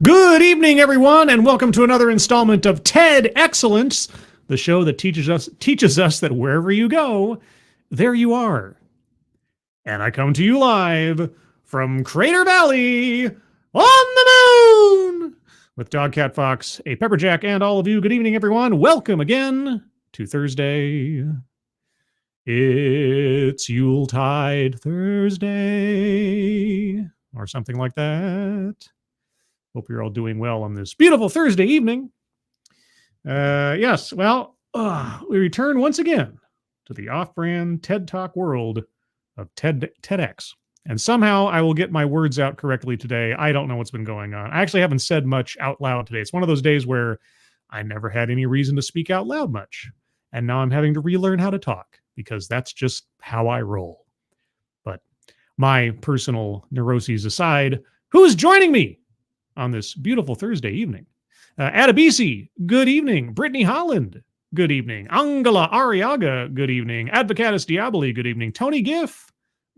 Good evening, everyone, and welcome to another installment of TED Excellence, the show that teaches us that wherever you go, there you are. And I come to you live from Crater Valley on the moon with Dog Cat Fox, a Pepperjack, and all of you. Good evening, everyone. Welcome again to Thursday. It's Yuletide Thursday, or something like that. Hope you're all doing well on this beautiful Thursday evening. Yes, well, we return once again to the off-brand TED Talk world of TEDx. And somehow I will get my words out correctly today. I don't know what's been going on. I actually haven't said much out loud today. It's one of those days where I never had any reason to speak out loud much. And now I'm having to relearn how to talk because that's just how I roll. But my personal neuroses aside, who's joining me on this beautiful Thursday evening? Adabisi, good evening. Brittany Holland, good evening. Angela Arriaga, good evening. Advocatus Diaboli, good evening. Tony Giff,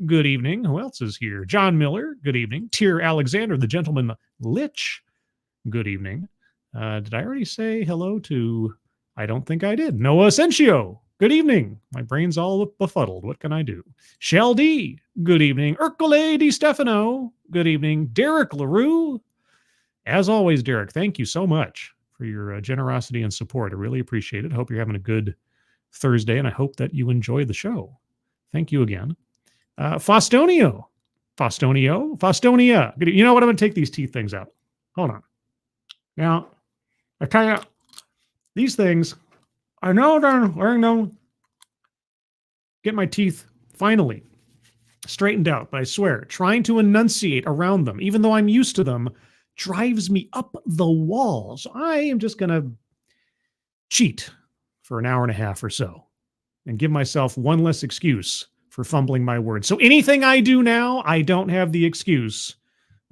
good evening. Who else is here? John Miller, good evening. Tyr Alexander, the gentleman Lich, good evening. Did I already say hello to... I don't think I did. Noah Asensio, good evening. My brain's all befuddled. What can I do? Shell D, good evening. Ercole Di Stefano, good evening. Derek LaRue, as always, Derek, thank you so much for your generosity and support. I really appreciate it. Hope you're having a good Thursday, and I hope that you enjoy the show. Thank you again. Fastonia. You know what? I'm going to take these teeth things out. Hold on. Now, I tell you, these things, I know that I'm wearing them. Get my teeth finally straightened out, but I swear, trying to enunciate around them, even though I'm used to them, drives me up the wall. So I am just going to cheat for an hour and a half or so and give myself one less excuse for fumbling my words. So anything I do now, I don't have the excuse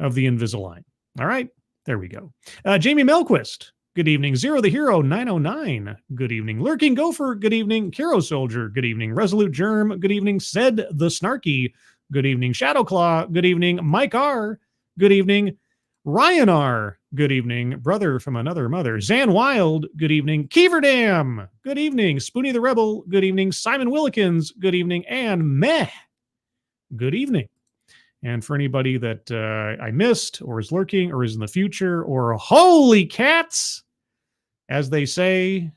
of the Invisalign. All right, there we go. Jamie Melquist, good evening. Zero the Hero 909, good evening. Lurking Gopher, good evening. Kiro Soldier, good evening. Resolute Germ, good evening. Said the Snarky, good evening. Shadowclaw, good evening. Mike R, good evening. Ryan R, good evening. Brother from another mother. Zan Wild, good evening. Keeverdam, good evening. Spoonie the Rebel, good evening. Simon Willikins, good evening. And Meh, good evening. And for anybody that I missed or is lurking or is in the future or holy cats, as they say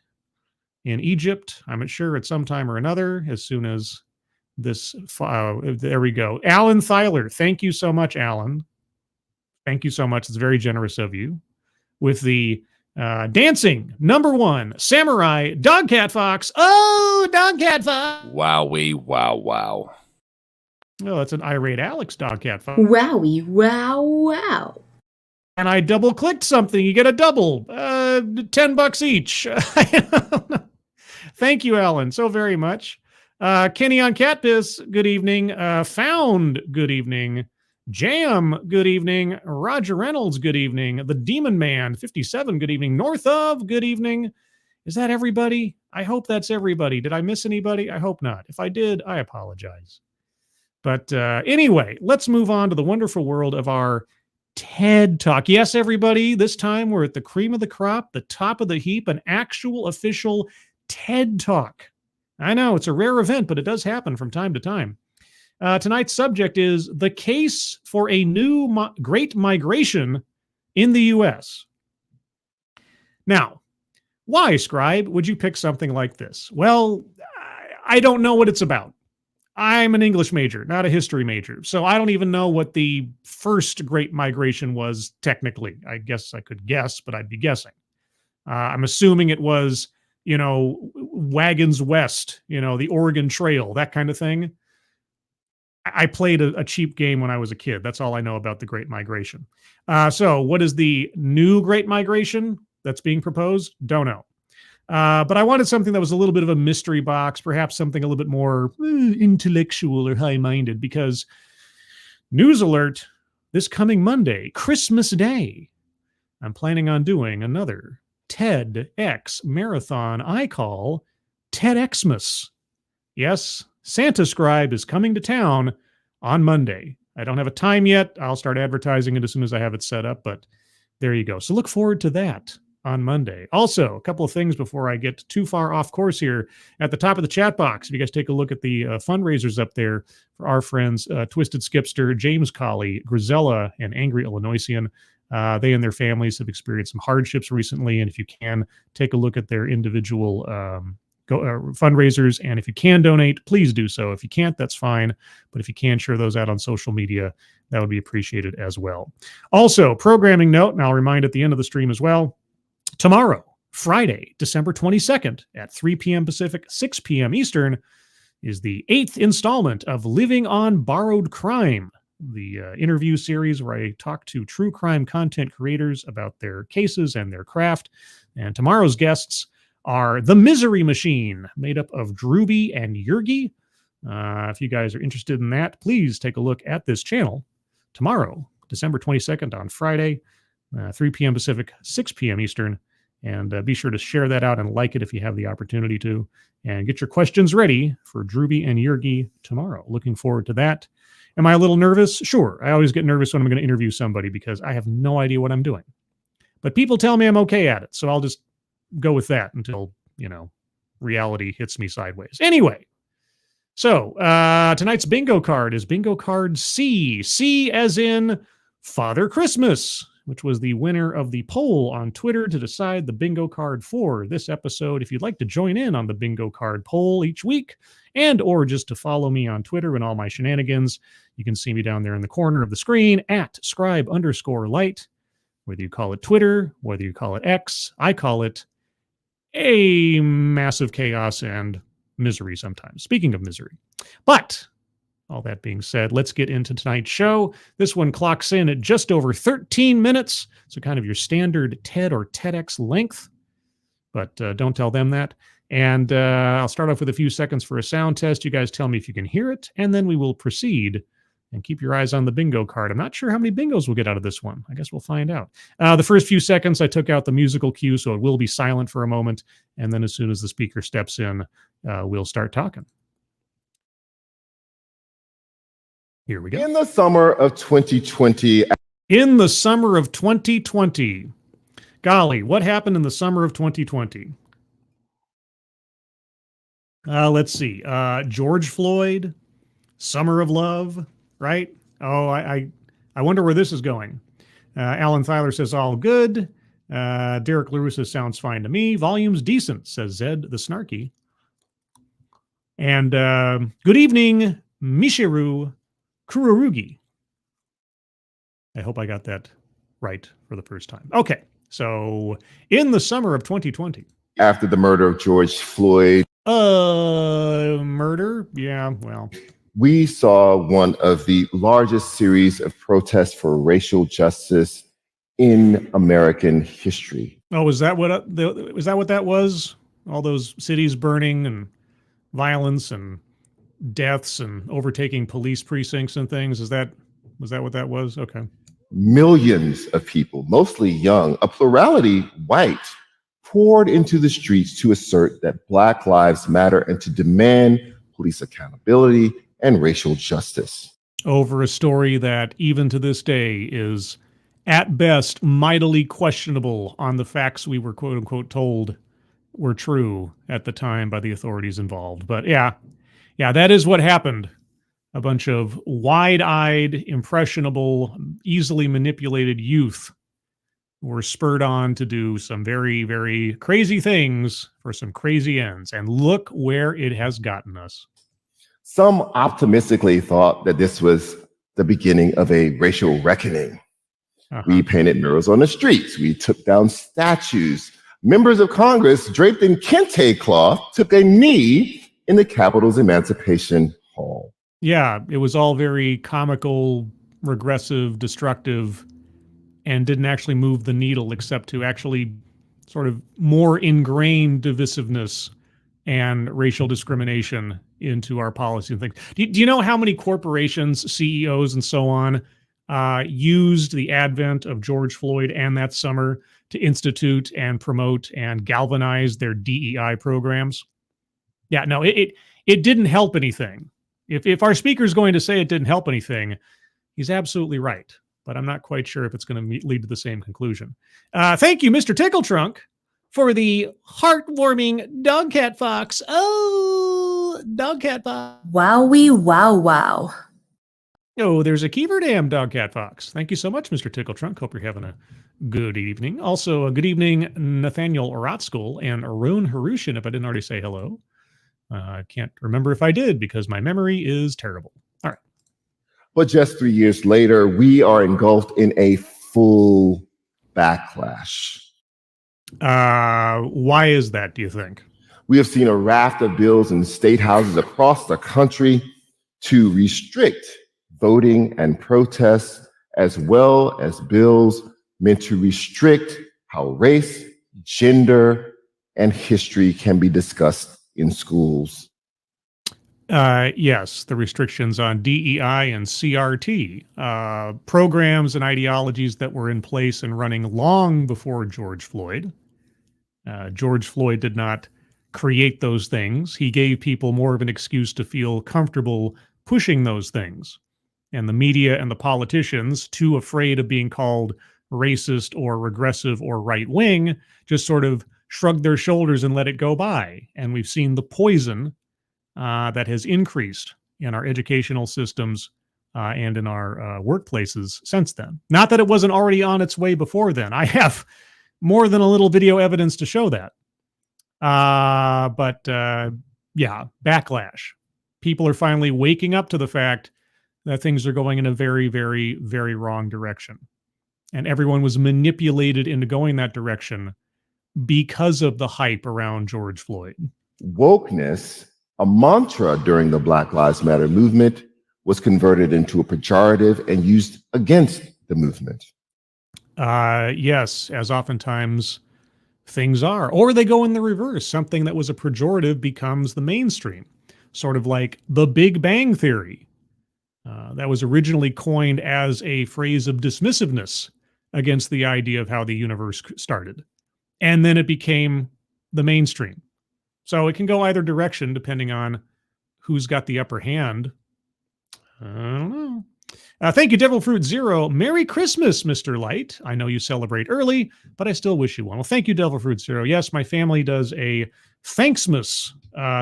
in Egypt, I'm sure at some time or another, as soon as this, there we go. Alan Thyler, thank you so much, Alan. Thank you so much. It's very generous of you. With the dancing #1 samurai Dog Cat Fox. Oh, Dog Cat Fox. Wowie, wow, wow. Oh, that's an irate Alex Dog Cat Fox. Wowie, wow, wow. And I double clicked something. You get a double. $10 each. Thank you, Alan, so very much. Kenny on Catpiss, good evening. Found, good evening. Jam, good evening. Roger Reynolds, good evening. The Demon Man, 57, good evening. North of, good evening. Is that everybody? I hope that's everybody. Did I miss anybody? I hope not. If I did, I apologize. But anyway, let's move on to the wonderful world of our TED Talk. Yes, everybody, this time we're at the cream of the crop, the top of the heap, an actual official TED Talk. I know, it's a rare event, but it does happen from time to time. Tonight's subject is the case for a new great migration in the U.S. Now, why, Scribe, would you pick something like this? Well, I don't know what it's about. I'm an English major, not a history major, so I don't even know what the first great migration was technically. I guess I could guess, but I'd be guessing. I'm assuming it was, wagons west, the Oregon Trail, that kind of thing. I played a cheap game when I was a kid. That's all I know about the Great Migration. So what is the new Great Migration that's being proposed? Don't know. But I wanted something that was a little bit of a mystery box, perhaps something a little bit more intellectual or high-minded, because news alert, this coming Monday, Christmas Day, I'm planning on doing another TEDx marathon I call TEDxmas. Yes, Santa Scribe is coming to town on Monday. I don't have a time yet. I'll start advertising it as soon as I have it set up, but there you go. So look forward to that on Monday. Also, a couple of things before I get too far off course here. At the top of the chat box, if you guys take a look at the fundraisers up there for our friends, Twisted Skipster, James Colley, Grisella, and Angry Illinoisian. They and their families have experienced some hardships recently, and if you can, take a look at their individual fundraisers, and if you can donate, please do so. If you can't, that's fine, but if you can share those out on social media, that would be appreciated as well. Also, programming note, and I'll remind at the end of the stream as well, tomorrow, Friday, December 22nd at 3 p.m. Pacific, 6 p.m. Eastern, is the 8th installment of Living on Borrowed Crime, the interview series where I talk to true crime content creators about their cases and their craft. And tomorrow's guests are The Misery Machine, made up of Drewby and Yergi. If you guys are interested in that, please take a look at this channel tomorrow, December 22nd on Friday, 3 p.m. Pacific, 6 p.m. Eastern. And be sure to share that out and like it if you have the opportunity to. And get your questions ready for Drewby and Yergi tomorrow. Looking forward to that. Am I a little nervous? Sure. I always get nervous when I'm going to interview somebody because I have no idea what I'm doing. But people tell me I'm okay at it. So I'll just go with that until, reality hits me sideways. Anyway, so tonight's bingo card is bingo card C. C as in Father Christmas, which was the winner of the poll on Twitter to decide the bingo card for this episode. If you'd like to join in on the bingo card poll each week and or just to follow me on Twitter and all my shenanigans, you can see me down there in the corner of the screen at scribe_light. Whether you call it Twitter, whether you call it X, I call it a massive chaos and misery sometimes. Speaking of misery. But all that being said, let's get into tonight's show. This one clocks in at just over 13 minutes. So kind of your standard TED or TEDx length. But don't tell them that. And I'll start off with a few seconds for a sound test. You guys tell me if you can hear it. And then we will proceed. And keep your eyes on the bingo card. I'm not sure how many bingos we'll get out of this one. I guess we'll find out. The first few seconds, I took out the musical cue, so it will be silent for a moment. And then as soon as the speaker steps in, we'll start talking. Here we go. In the summer of 2020. In the summer of 2020. Golly, what happened in the summer of 2020? Let's see. George Floyd, Summer of Love. Right? Oh, I wonder where this is going. Alan Thyler says, all good. Derek Lewis says, sounds fine to me. Volume's decent, says Zed the Snarky. And good evening, Mishiru Kururugi. I hope I got that right for the first time. Okay, so in the summer of 2020. After the murder of George Floyd. Murder? Yeah, well. We saw one of the largest series of protests for racial justice in American history. Oh, is that what that was? All those cities burning and violence and deaths and overtaking police precincts and things. Was that what that was? Okay. Millions of people, mostly young, a plurality white, poured into the streets to assert that Black Lives Matter and to demand police accountability and racial justice. Over a story that even to this day is at best mightily questionable on the facts we were quote unquote told were true at the time by the authorities involved. But yeah, that is what happened. A bunch of wide-eyed, impressionable, easily manipulated youth were spurred on to do some very, very crazy things for some crazy ends. And look where it has gotten us. Some optimistically thought that this was the beginning of a racial reckoning. We painted murals on the streets. We took down statues. Members of Congress draped in kente cloth took a knee in the Capitol's Emancipation Hall. Yeah, it was all very comical, regressive, destructive, and didn't actually move the needle except to actually sort of more ingrained divisiveness and racial discrimination into our policy and things. Do you know how many corporations, CEOs, and so on used the advent of George Floyd and that summer to institute and promote and galvanize their DEI programs? Yeah, no, it didn't help anything. If our speaker's going to say it didn't help anything, he's absolutely right. but I'm not quite sure if it's going to lead to the same conclusion. Thank you, Mr. Tickle Trunk, for the heartwarming dog cat fox. Oh, dog cat fox. Wowie wow wow. Oh, there's a Kiever Dam dog cat fox. Thank you so much, Mr. Tickle Trunk. Hope you're having a good evening. Also, a good evening, Nathaniel Rotzkull and Arun Harushin, if I didn't already say hello. I can't remember if I did because my memory is terrible. All right. But just 3 years later, we are engulfed in a full backlash. Why is that, do you think? We have seen a raft of bills in state houses across the country to restrict voting and protests, as well as bills meant to restrict how race, gender, and history can be discussed in schools. Yes, the restrictions on DEI and CRT, programs and ideologies that were in place and running long before George Floyd. George Floyd did not create those things. He gave people more of an excuse to feel comfortable pushing those things. And the media and the politicians, too afraid of being called racist or regressive or right-wing, just sort of shrugged their shoulders and let it go by. And we've seen the poison that has increased in our educational systems and in our workplaces since then. Not that it wasn't already on its way before then. I have more than a little video evidence to show that. But yeah, backlash. People are finally waking up to the fact that things are going in a very, very, very wrong direction. And everyone was manipulated into going that direction because of the hype around George Floyd. Wokeness, a mantra during the Black Lives Matter movement, was converted into a pejorative and used against the movement. Yes, as oftentimes things are. Or they go in the reverse. Something that was a pejorative becomes the mainstream. Sort of like the Big Bang Theory. That was originally coined as a phrase of dismissiveness against the idea of how the universe started. And then it became the mainstream. So it can go either direction depending on who's got the upper hand. I don't know. Thank you, Devil Fruit Zero. Merry Christmas, Mr. Light. I know you celebrate early, but I still wish you one. Well, thank you, Devil Fruit Zero. Yes, my family does a Thanksmas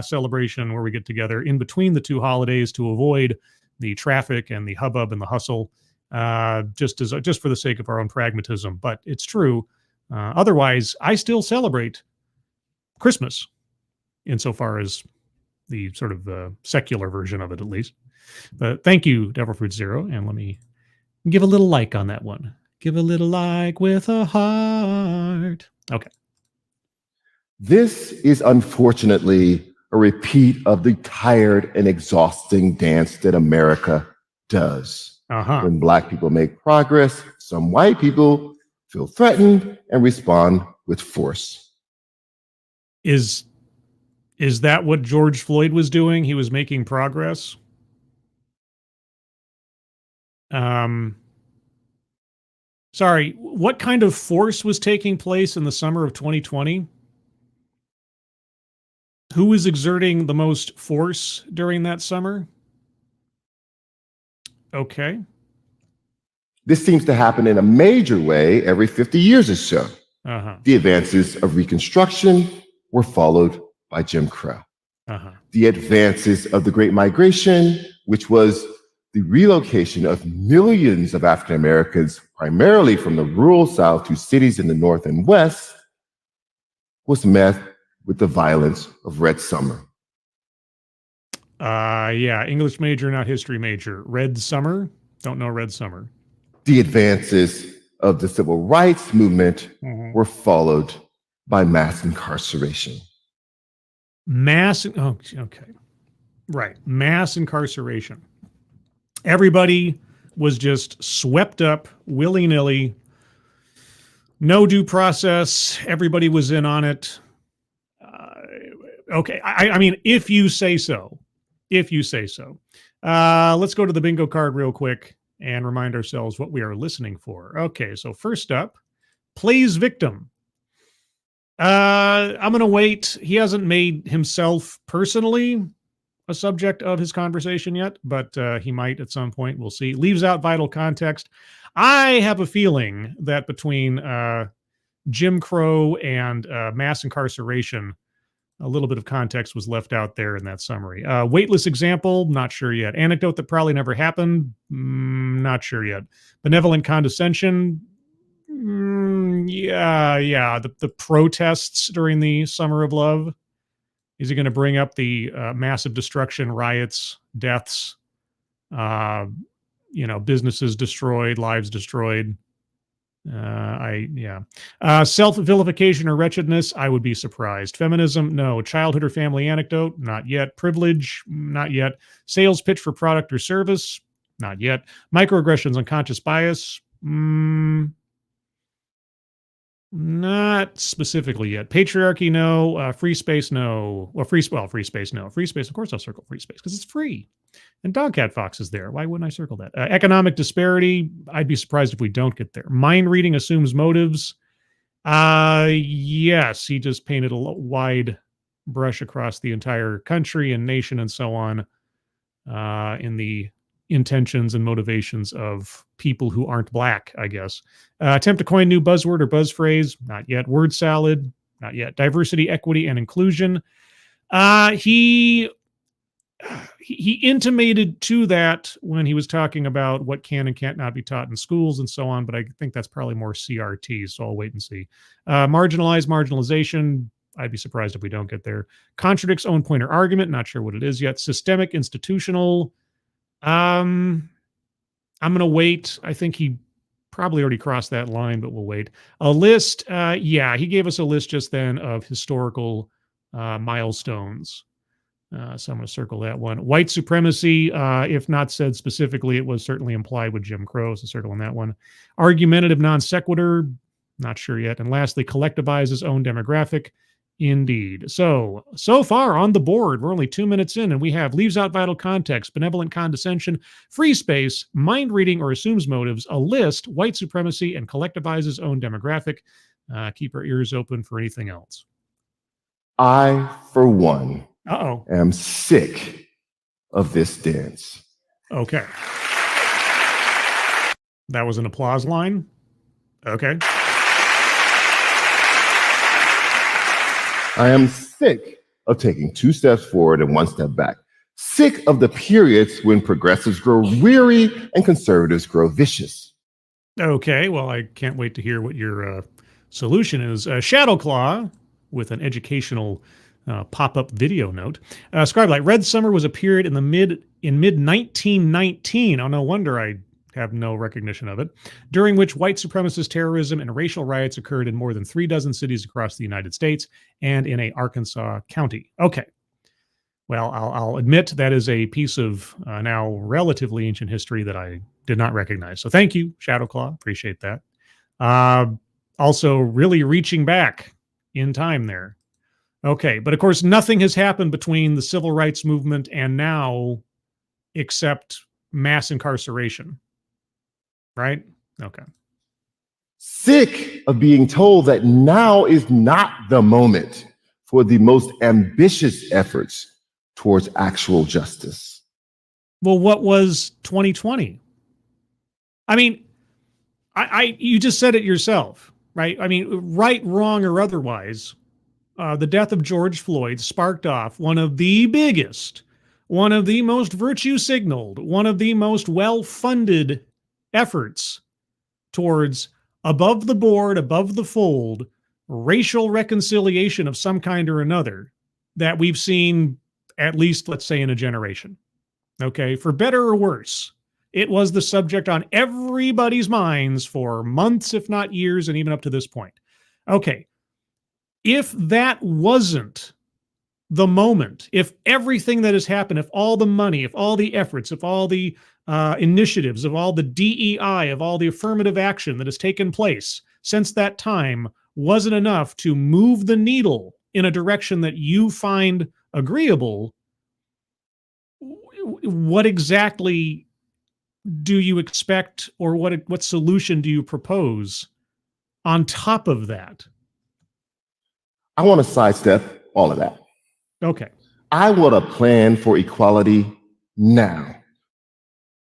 celebration where we get together in between the two holidays to avoid the traffic and the hubbub and the hustle, just for the sake of our own pragmatism. But it's true. Otherwise, I still celebrate Christmas insofar as the sort of secular version of it, at least. But thank you, Devil Fruit Zero. And let me give a little like on that one. Give a little like with a heart. Okay. This is unfortunately a repeat of the tired and exhausting dance that America does. When Black people make progress, some white people feel threatened and respond with force. Is that what George Floyd was doing? He was making progress? Sorry, what kind of force was taking place in the summer of 2020? Who was exerting the most force during that summer? Okay. This seems to happen in a major way every 50 years or so. The advances of Reconstruction were followed by Jim Crow. The advances of the Great Migration, which was the relocation of millions of African Americans, primarily from the rural South to cities in the North and West, was met with the violence of Red Summer. Yeah, English major, not history major. Red Summer? Don't know Red Summer. The advances of the civil rights movement were followed by mass incarceration. Okay. Right. Mass incarceration. Everybody was just swept up willy-nilly. No due process. Everybody was in on it. Okay. I mean, if you say so. If you say so. Let's go to the bingo card real quick and remind ourselves what we are listening for. Okay, so first up, plays victim. I'm going to wait. He hasn't made himself personally a subject of his conversation yet, but he might at some point. We'll see. Leaves out vital context. I have a feeling that between Jim Crow and mass incarceration, a little bit of context was left out there in that summary. Weightless example, not sure yet. Anecdote that probably never happened, not sure yet. Benevolent condescension, yeah. The protests during the Summer of Love. Is he going to bring up the massive destruction, riots, deaths, businesses destroyed, lives destroyed? Self-vilification or wretchedness, I would be surprised. Feminism, no. Childhood or family anecdote, not yet. Privilege, not yet. Sales pitch for product or service, not yet. Microaggressions, unconscious bias, not specifically yet. Patriarchy, no. Free space, no. Free space, no. Free space, of course I'll circle free space because it's free. And Dogcat Fox is there. Why wouldn't I circle that? Economic disparity, I'd be surprised if we don't get there. Mind reading assumes motives. Yes, he just painted a wide brush across the entire country and nation and so on in the intentions and motivations of people who aren't black, I guess. Attempt to coin new buzzword or buzz phrase, not yet. Word salad, not yet. Diversity, equity, and inclusion. He intimated to that when he was talking about what can and can't not be taught in schools and so on, but I think that's probably more CRT, so I'll wait and see. Marginalization, I'd be surprised if we don't get there. Contradicts own point or argument, not sure what it is yet. Systemic, institutional, I'm going to wait. I think he probably already crossed that line, but we'll wait. A list, he gave us a list just then of historical milestones. So I'm going to circle that one. White supremacy, if not said specifically, it was certainly implied with Jim Crow, so circle on that one. Argumentative non sequitur, not sure yet. And lastly, collectivize his own demographic. Indeed. So far on the board, we're only 2 minutes in, and we have leaves out vital context, benevolent condescension, free space, mind reading or assumes motives, a list, white supremacy, and collectivize his own demographic. Keep our ears open for anything else. I, for one, am sick of this dance. Okay. That was an applause line. Okay. I am sick of taking 2 steps forward and 1 step back. Sick of the periods when progressives grow weary and conservatives grow vicious. Okay, well, I can't wait to hear what your solution is. Shadowclaw, with an educational pop-up video note. Scribelight, Red Summer was a period in mid-1919. Oh, no wonder I have no recognition of it, during which white supremacist terrorism and racial riots occurred in more than 36 cities across the United States and in a Arkansas county. Okay. Well, I'll admit that is a piece of now relatively ancient history that I did not recognize. So thank you, Shadowclaw. Appreciate that. Also really reaching back in time there. Okay. But of course, nothing has happened between the civil rights movement and now except mass incarceration. Right? Okay. Sick of being told that now is not the moment for the most ambitious efforts towards actual justice. Well, what was 2020? I mean, you just said it yourself, right? I mean, right, wrong, or otherwise, the death of George Floyd sparked off one of the biggest, one of the most virtue signaled, one of the most well-funded efforts towards above the board, above the fold, racial reconciliation of some kind or another that we've seen at least, let's say, in a generation. Okay, for better or worse, it was the subject on everybody's minds for months, if not years, and even up to this point. Okay, if that wasn't the moment, if everything that has happened, if all the money, if all the efforts, if all the initiatives, of all the DEI, of all the affirmative action that has taken place since that time wasn't enough to move the needle in a direction that you find agreeable, what exactly do you expect, or what solution do you propose on top of that? I want to sidestep all of that. Okay. I want a plan for equality now.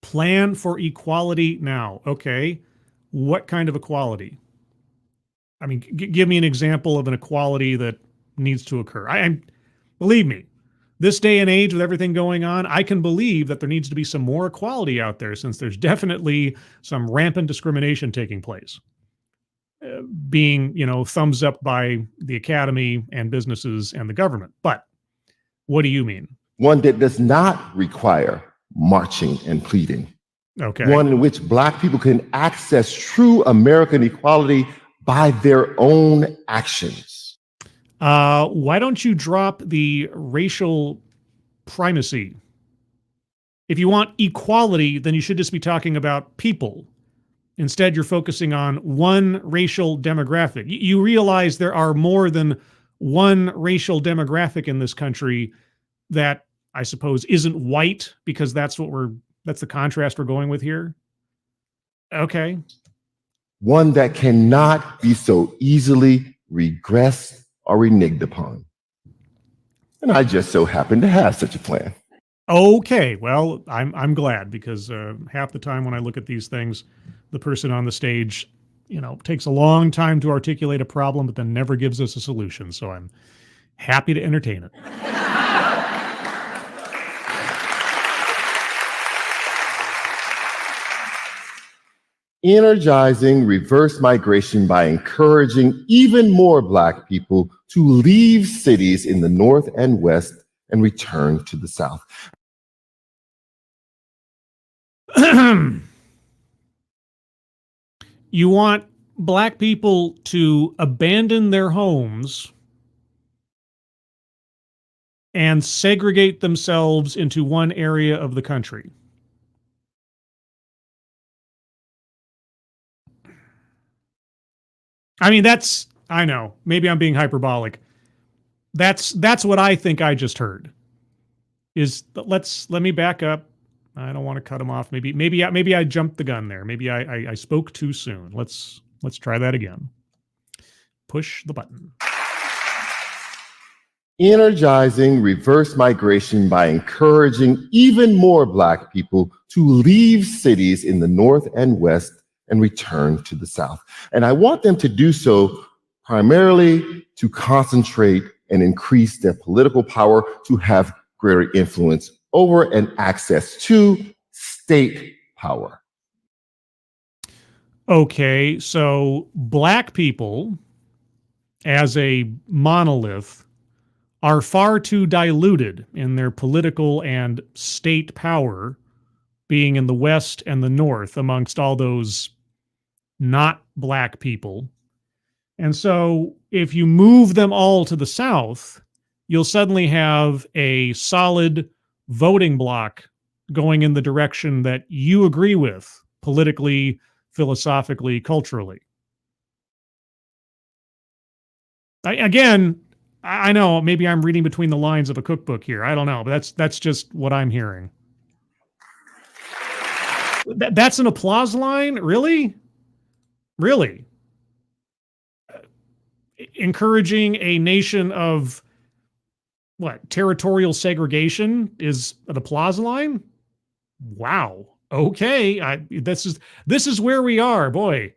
Plan for equality now. Okay. What kind of equality? I mean, give me an example of an equality that needs to occur. Believe me, this day and age with everything going on, I can believe that there needs to be some more equality out there, since there's definitely some rampant discrimination taking place, being, thumbs up by the academy and businesses and the government. But what do you mean? One that does not require marching and pleading. Okay. One in which Black people can access true American equality by their own actions. Why don't you drop the racial primacy? If you want equality, then you should just be talking about people. Instead, you're focusing on one racial demographic. You realize there are more than one racial demographic in this country that I suppose isn't white, because that's the contrast we're going with here. Okay. One that cannot be so easily regressed or reneged upon. And I just so happen to have such a plan. Okay, well, I'm glad, because half the time when I look at these things, the person on the stage, takes a long time to articulate a problem, but then never gives us a solution. So I'm happy to entertain it. Energizing reverse migration by encouraging even more Black people to leave cities in the North and West and return to the South. You want Black people to abandon their homes and segregate themselves into one area of the country. I mean, I know, maybe I'm being hyperbolic. That's what I think I just heard. Let me back up. I don't want to cut him off. Maybe I jumped the gun there. Maybe I spoke too soon. Let's try that again. Push the button. Energizing reverse migration by encouraging even more Black people to leave cities in the North and West and return to the South. And I want them to do so primarily to concentrate and increase their political power, to have greater influence over and access to state power. Okay, so Black people as a monolith are far too diluted in their political and state power, being in the West and the North amongst all those not Black people. And so if you move them all to the South, you'll suddenly have a solid voting bloc going in the direction that you agree with politically, philosophically, culturally. I know maybe I'm reading between the lines of a cookbook here. I don't know, but that's just what I'm hearing. That's an applause line? Really? Really? Encouraging a nation of what? Territorial segregation is an applause line? Wow. Okay. This is where we are, boy.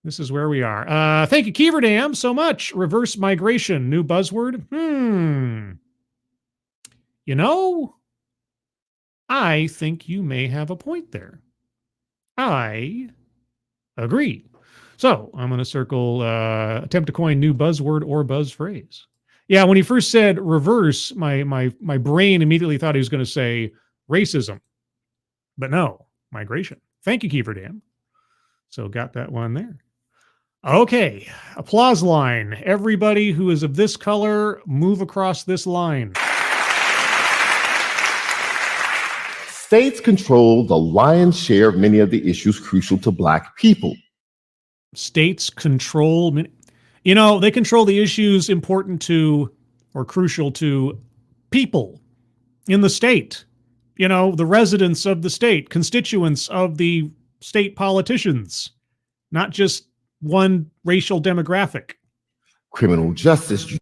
This is where we are. Thank you, Keeverdam, so much. Reverse migration, new buzzword. I think you may have a point there. I agree. So I'm going to circle, attempt to coin new buzzword or buzz phrase. Yeah, when he first said reverse, my brain immediately thought he was going to say racism. But no, migration. Thank you, Keeverdam. So got that one there. Okay, applause line. Everybody who is of this color, move across this line. States control the lion's share of many of the issues crucial to Black people. States control, they control the issues important to or crucial to people in the state. The residents of the state, constituents of the state politicians, not just one racial demographic. Criminal justice.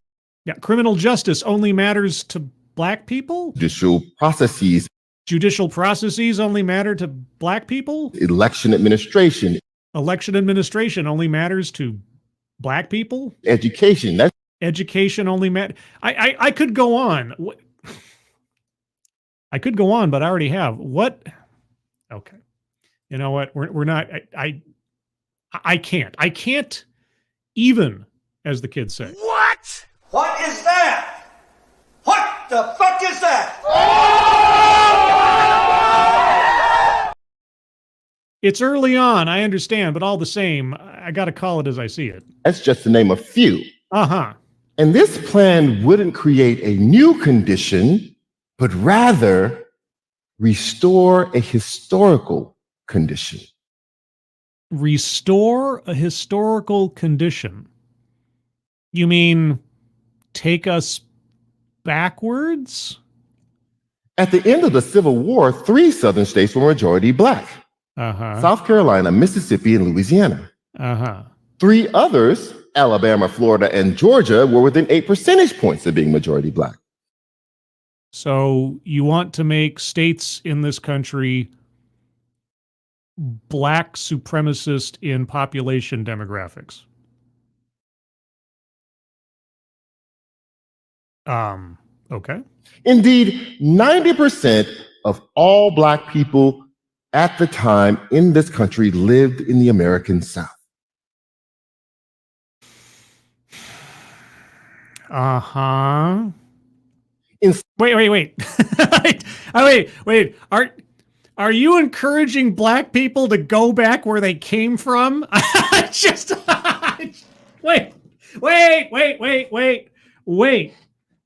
Yeah, criminal justice only matters to Black people? Judicial processes. Judicial processes only matter to Black people? Election administration. Election administration only matters to black people. Education. That's Education only matters. I could go on. I could go on, but I already have. What? Okay. You know what? We're not. I can't. I can't even, as the kids say. What? What is that? What the fuck is that? It's early on, I understand, but all the same, I got to call it as I see it. that's just to name a few. Uh-huh. And this plan wouldn't create a new condition, but rather restore a historical condition. Restore a historical condition. You mean take us backwards? At the end of the Civil War, 3 Southern states were majority black: Uh-huh. South Carolina, Mississippi, and Louisiana. Uh-huh. 3 others, Alabama, Florida, and Georgia, were within 8 percentage points of being majority black. So you want to make states in this country black supremacist in population demographics. Okay. Indeed, 90% of all black people at the time in this country lived in the American South. Uh-huh. In- Wait. Wait. Are you encouraging black people to go back where they came from?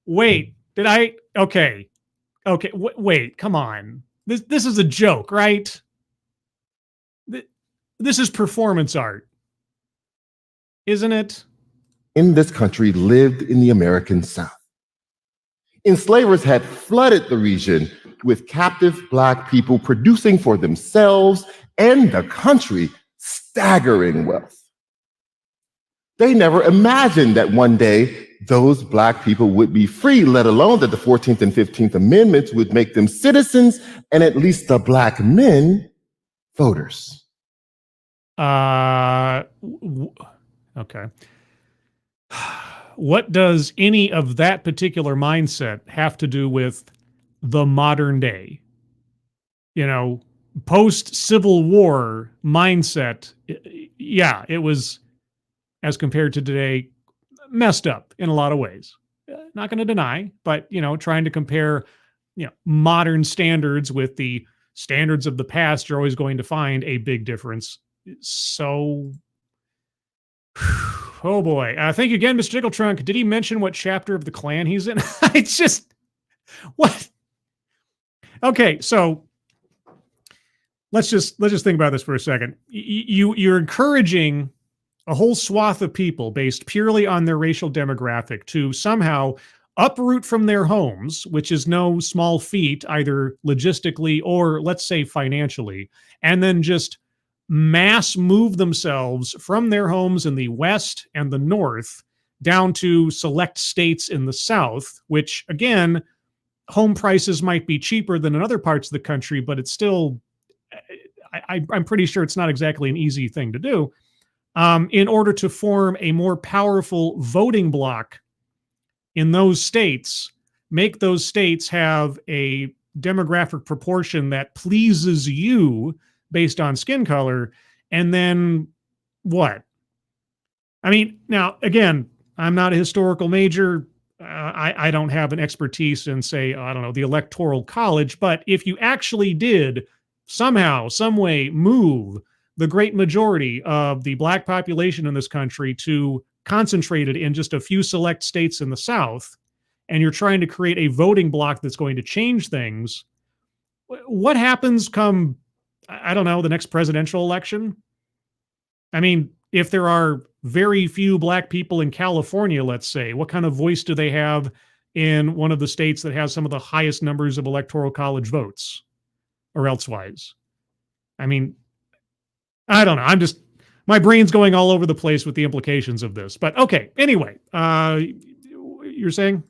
Wait. Did I? Okay. Wait, come on. This is a joke, right? This is performance art, isn't it? In this country lived in the American South. Enslavers had flooded the region with captive black people producing for themselves and the country staggering wealth. They never imagined that one day those black people would be free, let alone that the 14th and 15th Amendments would make them citizens and at least the black men voters. Okay. What does any of that particular mindset have to do with the modern day? You know, post-Civil War mindset. Yeah, it was, as compared to today, messed up in a lot of ways. Not going to deny, but, trying to compare, modern standards with the standards of the past, you're always going to find a big difference. So, oh boy. Thank you again, Mr. Jiggletrunk. Did he mention what chapter of the Klan he's in? It's just, what? Okay, so let's just think about this for a second. You're encouraging a whole swath of people based purely on their racial demographic to somehow uproot from their homes, which is no small feat, either logistically or, let's say, financially, and then just mass move themselves from their homes in the West and the North down to select states in the South, which, again, home prices might be cheaper than in other parts of the country, but it's still, I'm pretty sure it's not exactly an easy thing to do, in order to form a more powerful voting bloc in those states, make those states have a demographic proportion that pleases you based on skin color, and then what? I mean, now, again, I'm not a historical major. I don't have an expertise in, say, I don't know, the Electoral College, but if you actually did somehow, some way move the great majority of the black population in this country to concentrated in just a few select states in the South, and you're trying to create a voting bloc that's going to change things, what happens come, I don't know, the next presidential election? I mean, if there are very few black people in California, let's say, what kind of voice do they have in one of the states that has some of the highest numbers of Electoral College votes or elsewise? I mean, I don't know. My brain's going all over the place with the implications of this. But okay, anyway, you're saying?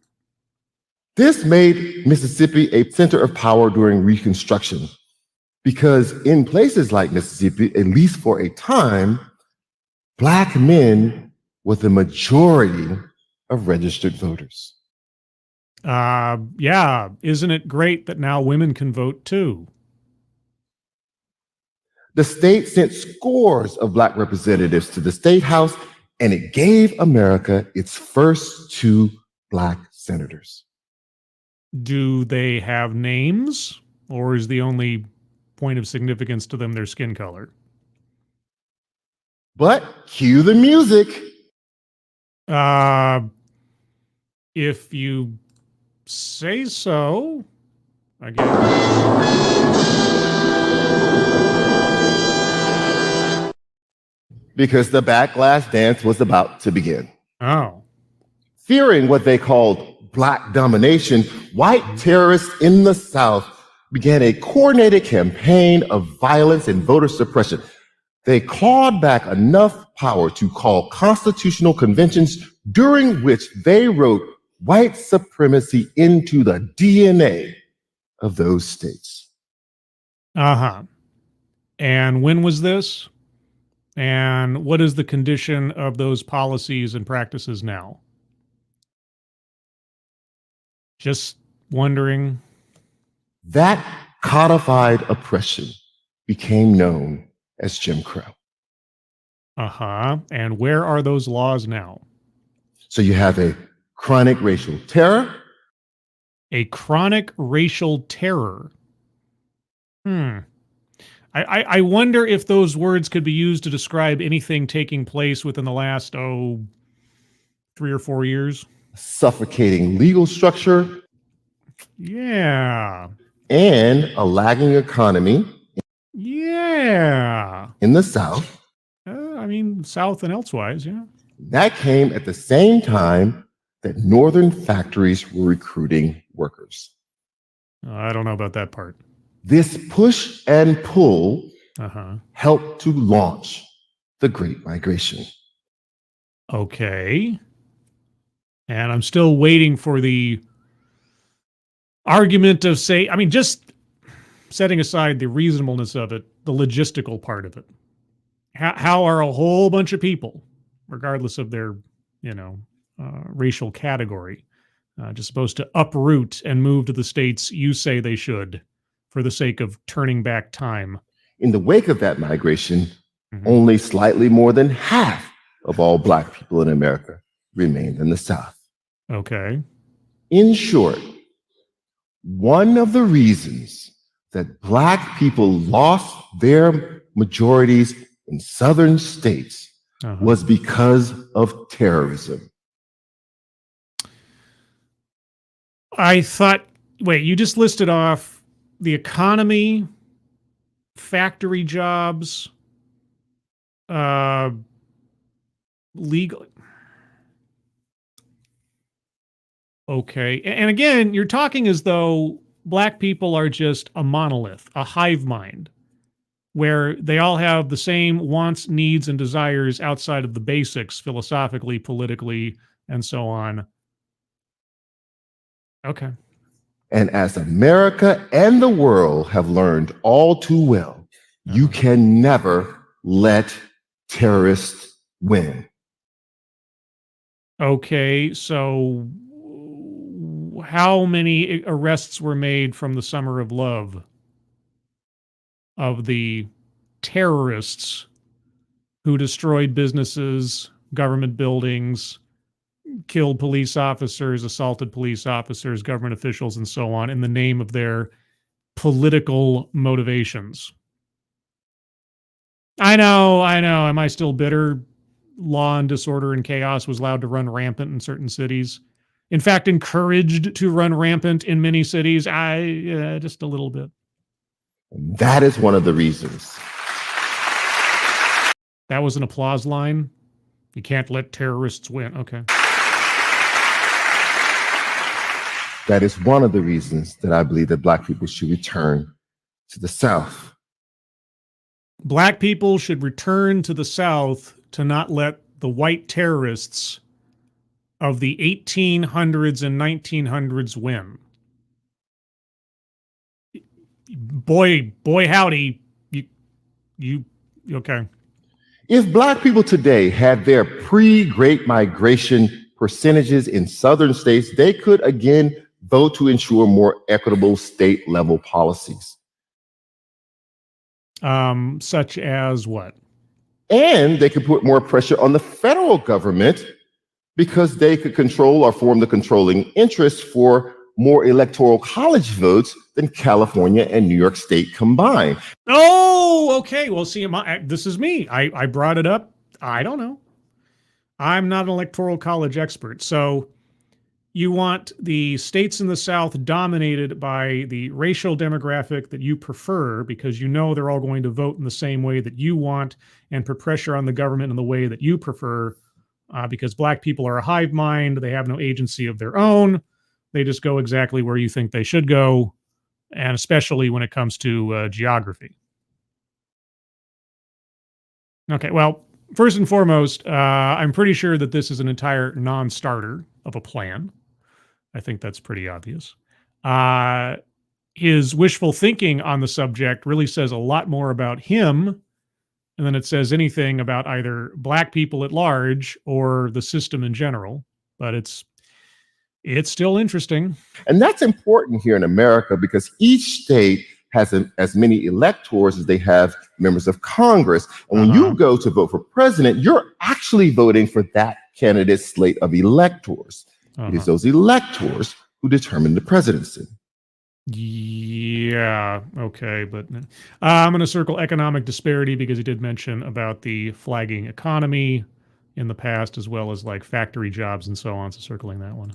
This made Mississippi a center of power during Reconstruction Because in places like Mississippi, at least for a time, Black men were the majority of registered voters. Yeah. Isn't it great that now women can vote too? The state sent scores of Black representatives to the state house, and it gave America its first 2 Black senators. Do they have names, or is the only point of significance to them their skin color? But cue the music. If you say so, I guess. Because the backlash dance was about to begin. Oh. Fearing what they called Black domination, white terrorists in the South began a coordinated campaign of violence and voter suppression. They clawed back enough power to call constitutional conventions during which they wrote white supremacy into the DNA of those states. Uh-huh. And when was this? And what is the condition of those policies and practices now? Just wondering. That codified oppression became known as Jim Crow. Uh-huh. And where are those laws now? So you have a chronic racial terror. A chronic racial terror. I wonder if those words could be used to describe anything taking place within the last, 3 or 4 years. Suffocating legal structure. Yeah. And a lagging economy. Yeah. In the South. South and elsewise, yeah. That came at the same time that Northern factories were recruiting workers. I don't know about that part. This push and pull helped to launch the Great Migration. Okay. And I'm still waiting for the argument of just setting aside the reasonableness of it, the logistical part of it. How are a whole bunch of people, regardless of their, racial category, just supposed to uproot and move to the states you say they should for the sake of turning back time? In the wake of that migration, only slightly more than half of all Black people in America remained in the South. Okay. In short, one of the reasons that Black people lost their majorities in Southern states was because of terrorism. I thought, wait, you just listed off the economy, factory jobs, legal. Okay. And again, you're talking as though Black people are just a monolith, a hive mind, where they all have the same wants, needs, and desires outside of the basics, philosophically, politically, and so on. Okay. And as America and the world have learned all too well, you can never let terrorists win. Okay, so how many arrests were made from the Summer of Love of the terrorists who destroyed businesses, government buildings, killed police officers, assaulted police officers, government officials, and so on in the name of their political motivations? I know. Am I still bitter? Law and disorder and chaos was allowed to run rampant in certain cities. In fact, encouraged to run rampant in many cities. Just a little bit. That is one of the reasons. That was an applause line. You can't let terrorists win. Okay. That is one of the reasons that I believe that Black people should return to the South. Black people should return to the South to not let the white terrorists of the 1800s and 1900s win. boy, howdy, you okay? If Black people today had their pre-Great Migration percentages in southern states, they could again vote to ensure more equitable state-level policies. Such as what? And they could put more pressure on the federal government because they could control or form the controlling interest for more electoral college votes than California and New York State combined. Oh, okay. Well, see, this is me. I brought it up. I don't know. I'm not an electoral college expert. So you want the states in the South dominated by the racial demographic that you prefer because you know they're all going to vote in the same way that you want and put pressure on the government in the way that you prefer because Black people are a hive mind. They have no agency of their own. They just go exactly where you think they should go, and especially when it comes to geography. Okay, well, first and foremost, I'm pretty sure that this is an entire non-starter of a plan. I think that's pretty obvious. His wishful thinking on the subject really says a lot more about him than it says anything about either Black people at large or the system in general. But it's still interesting. And that's important here in America because each state has as many electors as they have members of Congress. And when you go to vote for president, you're actually voting for that candidate's slate of electors. It is those electors who determine the presidency. Yeah, okay, but I'm going to circle economic disparity because he did mention about the flagging economy in the past, as well as like factory jobs and so on, so circling that one.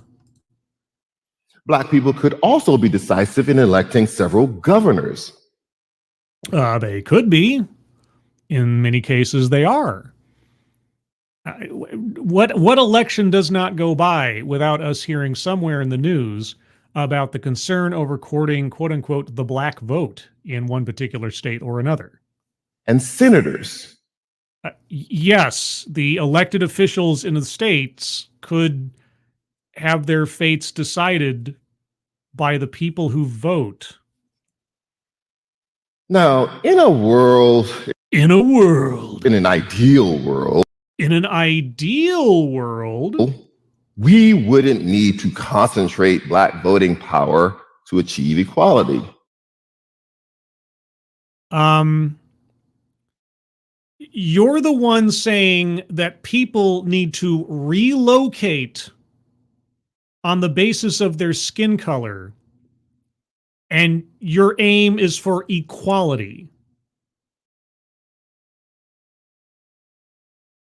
Black people could also be decisive in electing several governors. They could be. In many cases, they are. What election does not go by without us hearing somewhere in the news about the concern over courting, quote unquote, the Black vote in one particular state or another? And senators. Yes, the elected officials in the states could have their fates decided by the people who vote. Now, in an ideal world, we wouldn't need to concentrate Black voting power to achieve equality. You're the one saying that people need to relocate on the basis of their skin color, and your aim is for equality.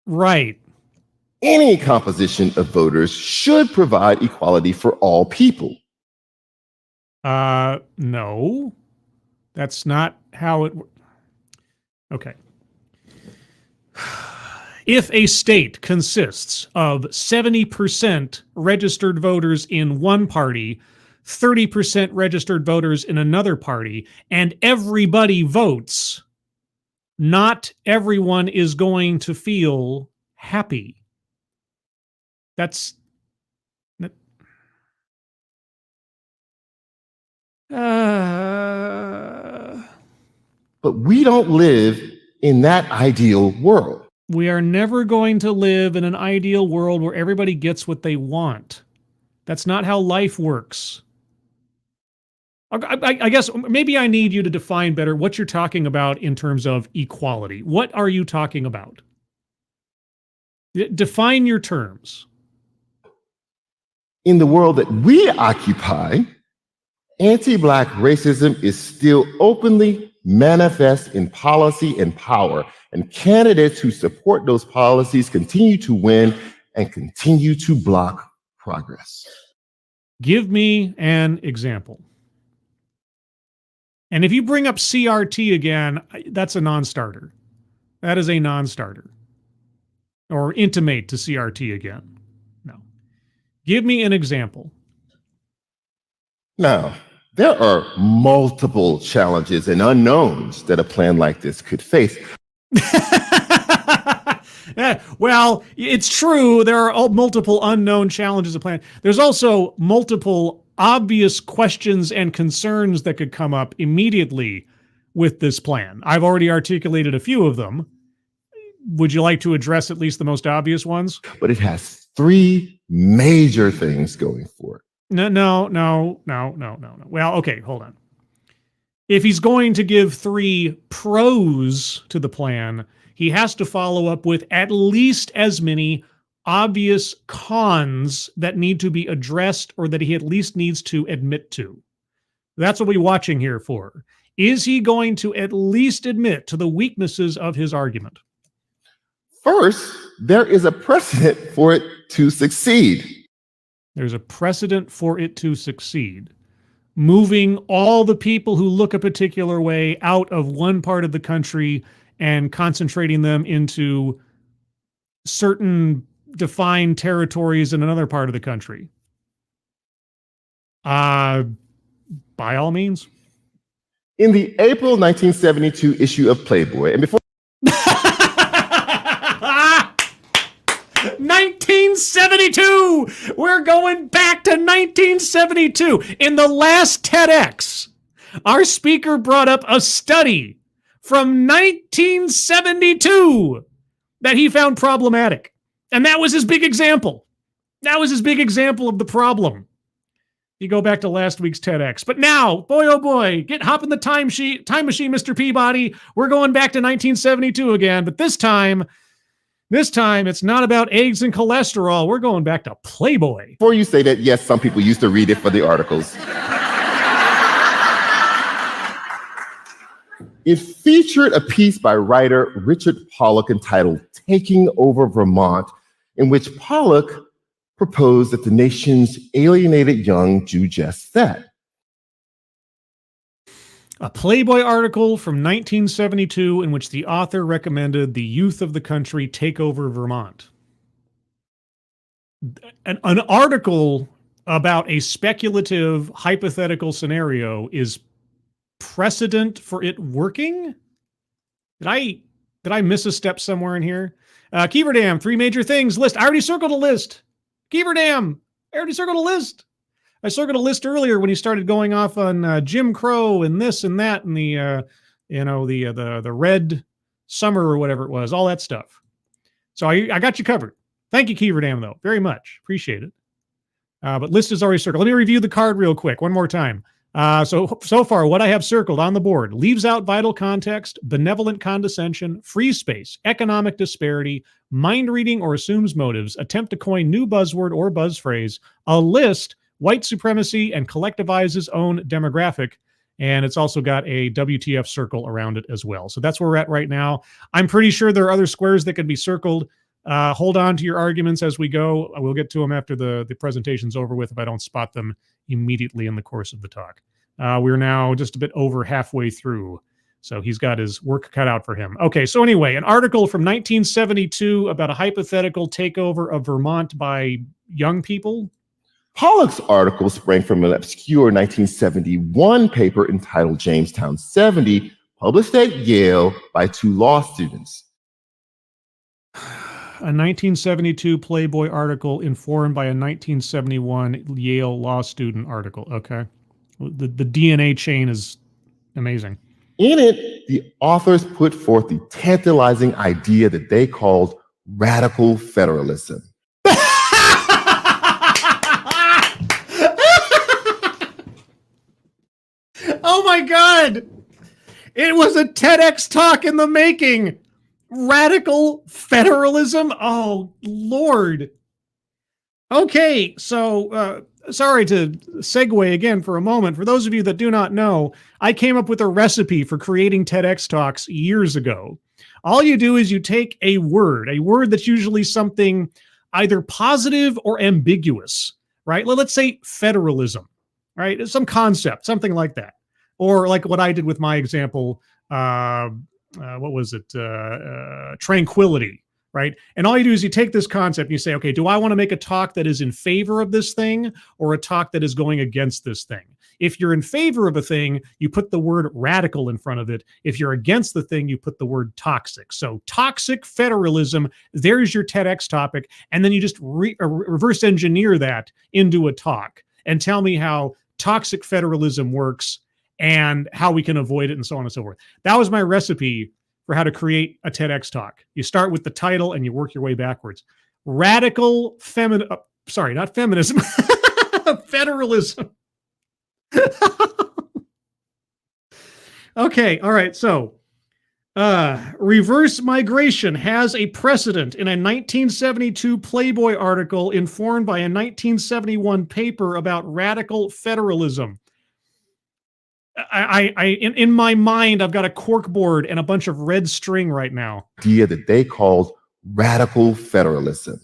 Right. Any composition of voters should provide equality for all people. No. That's not how it works. Okay. If a state consists of 70% registered voters in one party, 30% registered voters in another party, and everybody votes, not everyone is going to feel happy. That's But we don't live in that ideal world. We are never going to live in an ideal world where everybody gets what they want. That's not how life works. I guess maybe I need you to define better what you're talking about in terms of equality. What are you talking about? Define your terms. In the world that we occupy, anti-Black racism is still openly manifest in policy and power, and candidates who support those policies continue to win and continue to block progress. Give me an example. And if you bring up CRT again, that's a non-starter. That is a non-starter. Or intimate to CRT again. No. Give me an example. Now, there are multiple challenges and unknowns that a plan like this could face. Well, it's true. There are multiple unknown challenges of plan. There's also multiple obvious questions and concerns that could come up immediately with this plan. I've already articulated a few of them. Would you like to address at least the most obvious ones? But it has three major things going for it. No. Well, okay, hold on. If he's going to give three pros to the plan, he has to follow up with at least as many obvious cons that need to be addressed or that he at least needs to admit to. That's what we're watching here for. Is he going to at least admit to the weaknesses of his argument? First, there is a precedent for it to succeed. There's a precedent for it to succeed. Moving all the people who look a particular way out of one part of the country and concentrating them into certain defined territories in another part of the country. By all means. In the April 1972 issue of Playboy, and before 1972! We're going back to 1972. In the last TEDx, our speaker brought up a study from 1972 that he found problematic. And that was his big example. That was his big example of the problem. You go back to last week's TEDx. But now, boy, oh boy, hop in the time machine, Mr. Peabody. We're going back to 1972 again, but this time it's not about eggs and cholesterol. We're going back to Playboy. Before you say that, yes, some people used to read it for the articles. It featured a piece by writer Richard Pollock entitled "Taking Over Vermont," in which Pollock proposed that the nation's alienated young do just that. A Playboy article from 1972 in which the author recommended the youth of the country take over Vermont. An article about a speculative, hypothetical scenario is precedent for it working? Did I miss a step somewhere in here? Kiever Dam, three major things list. I already circled a list. Kiever Dam, I already circled a list. I circled a list earlier when he started going off on Jim Crow and this and that and the red summer or whatever it was, all that stuff. So I got you covered. Thank you, Kiever Dam, though. Very much. Appreciate it. But list is already circled. Let me review the card real quick one more time. So far, what I have circled on the board leaves out vital context, benevolent condescension, free space, economic disparity, mind reading or assumes motives, attempt to coin new buzzword or buzz phrase, a list, white supremacy, and collectivizes own demographic. And it's also got a WTF circle around it as well. So that's where we're at right now. I'm pretty sure there are other squares that could be circled. Hold on to your arguments as we go. We'll get to them after the presentation's over with if I don't spot them immediately in the course of the talk. We're now just a bit over halfway through. So he's got his work cut out for him. Okay, so anyway, an article from 1972 about a hypothetical takeover of Vermont by young people. Pollock's article sprang from an obscure 1971 paper entitled Jamestown 70, published at Yale by two law students. A 1972 Playboy article informed by a 1971 Yale law student article. Okay. The DNA chain is amazing. In it, the authors put forth the tantalizing idea that they called radical federalism. Oh my God! It was a TEDx talk in the making. Radical federalism? Oh, Lord. Okay, so sorry to segue again for a moment. For those of you that do not know, I came up with a recipe for creating TEDx talks years ago. All you do is you take a word that's usually something either positive or ambiguous, right? Let's say federalism, right? Some concept, something like that. Or like what I did with my example, what was it? Tranquility, right? And all you do is you take this concept and you say, okay, do I want to make a talk that is in favor of this thing or a talk that is going against this thing? If you're in favor of a thing, you put the word radical in front of it. If you're against the thing, you put the word toxic. So toxic federalism, there's your TEDx topic. And then you just reverse engineer that into a talk. and tell me how toxic federalism works and how we can avoid it and so on and so forth. That was my recipe for how to create a TEDx talk. You start with the title and you work your way backwards. Radical not feminism, federalism. Okay, all right, so reverse migration has a precedent in a 1972 Playboy article informed by a 1971 paper about radical federalism. In my mind, I've got a corkboard and a bunch of red string right now. Idea that they called radical federalism.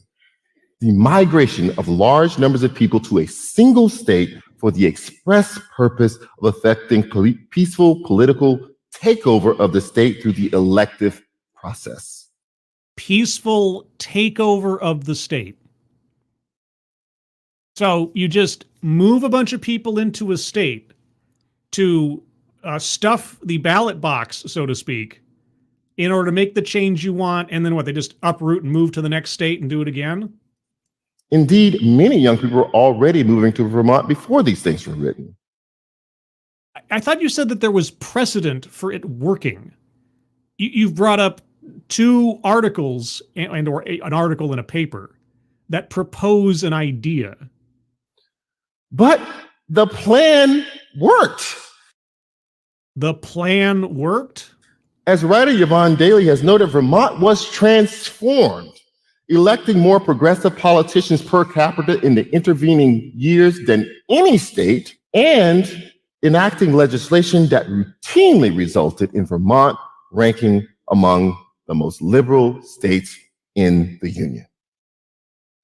The migration of large numbers of people to a single state for the express purpose of effecting peaceful political takeover of the state through the elective process. Peaceful takeover of the state. So you just move a bunch of people into a state to stuff the ballot box, so to speak, in order to make the change you want, and then what, they just uproot and move to the next state and do it again? Indeed, many young people were already moving to Vermont before these things were written. I thought you said that there was precedent for it working. You've brought up two articles or an article in a paper that propose an idea. But the plan worked. The plan worked? As writer Yvonne Daly has noted, Vermont was transformed, electing more progressive politicians per capita in the intervening years than any state, and enacting legislation that routinely resulted in Vermont ranking among the most liberal states in the Union.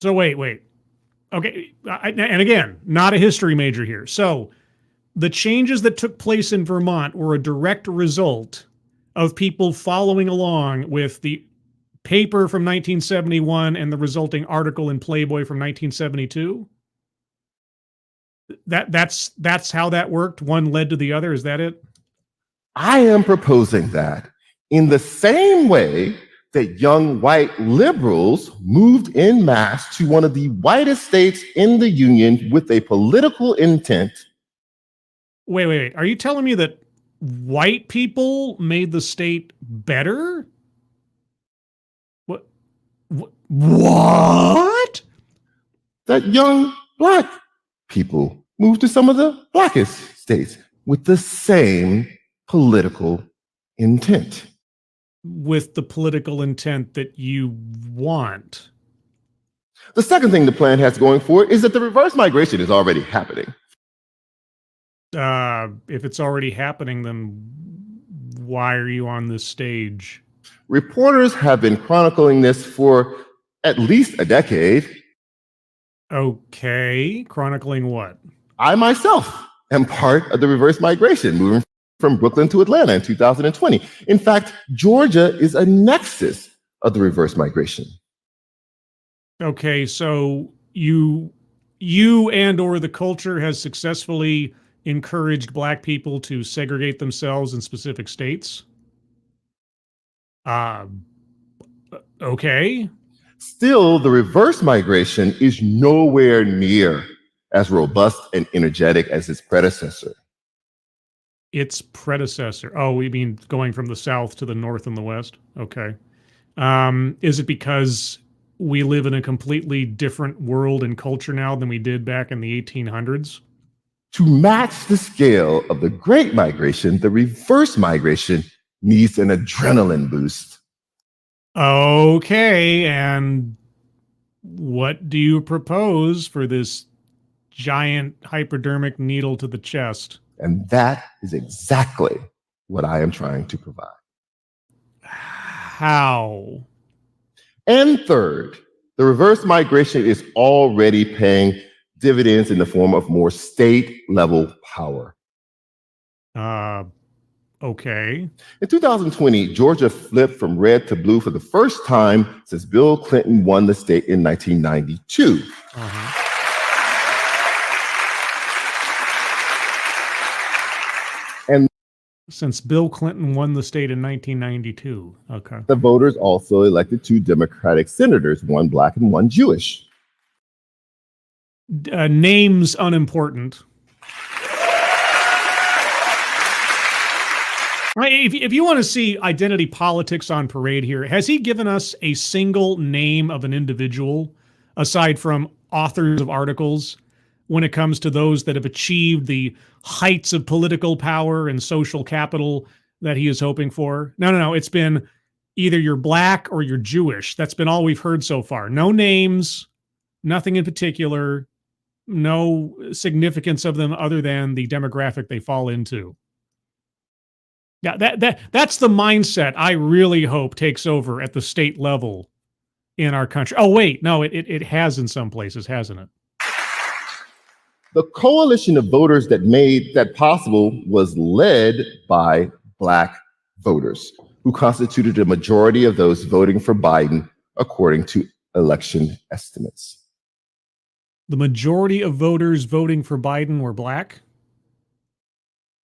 So wait. Okay, and again, not a history major here. So the changes that took place in Vermont were a direct result of people following along with the paper from 1971 and the resulting article in Playboy from 1972? That's how that worked? One led to the other? Is that it? I am proposing that in the same way that young white liberals moved en masse to one of the whitest states in the Union with a political intent. Wait. Are you telling me that white people made the state better? What? That young black people moved to some of the blackest states with the same political intent. With the political intent that you want. The second thing the plan has going for it is that the reverse migration is already happening. If it's already happening, then why are you on this stage? Reporters have been chronicling this for at least a decade. Okay, chronicling what? I myself am part of the reverse migration, moving from Brooklyn to Atlanta in 2020. In fact, Georgia is a nexus of the reverse migration. Okay, so you and or the culture has successfully encouraged black people to segregate themselves in specific states? Okay. Still, the reverse migration is nowhere near as robust and energetic as its predecessor. Its predecessor. Oh, we mean going from the South to the North and the West? Okay. Is it because we live in a completely different world and culture now than we did back in the 1800s? To match the scale of the Great Migration, the reverse migration needs an adrenaline boost. Okay, and what do you propose for this giant hypodermic needle to the chest? And that is exactly what I am trying to provide. How? And third, the reverse migration is already paying dividends in the form of more state-level power. Okay. In 2020, Georgia flipped from red to blue for the first time since Bill Clinton won the state in 1992. And since Bill Clinton won the state in 1992. Okay. The voters also elected two Democratic senators, one black and one Jewish. names unimportant. If you want to see identity politics on parade here, has he given us a single name of an individual aside from authors of articles when it comes to those that have achieved the heights of political power and social capital that he is hoping for? No. It's been either you're black or you're Jewish. That's been all we've heard so far. No names, nothing in particular, no significance of them other than the demographic they fall into. Yeah, that's the mindset I really hope takes over at the state level in our country. Oh, wait, no, it has in some places, hasn't it? The coalition of voters that made that possible was led by Black voters, who constituted a majority of those voting for Biden, according to election estimates. The majority of voters voting for Biden were Black?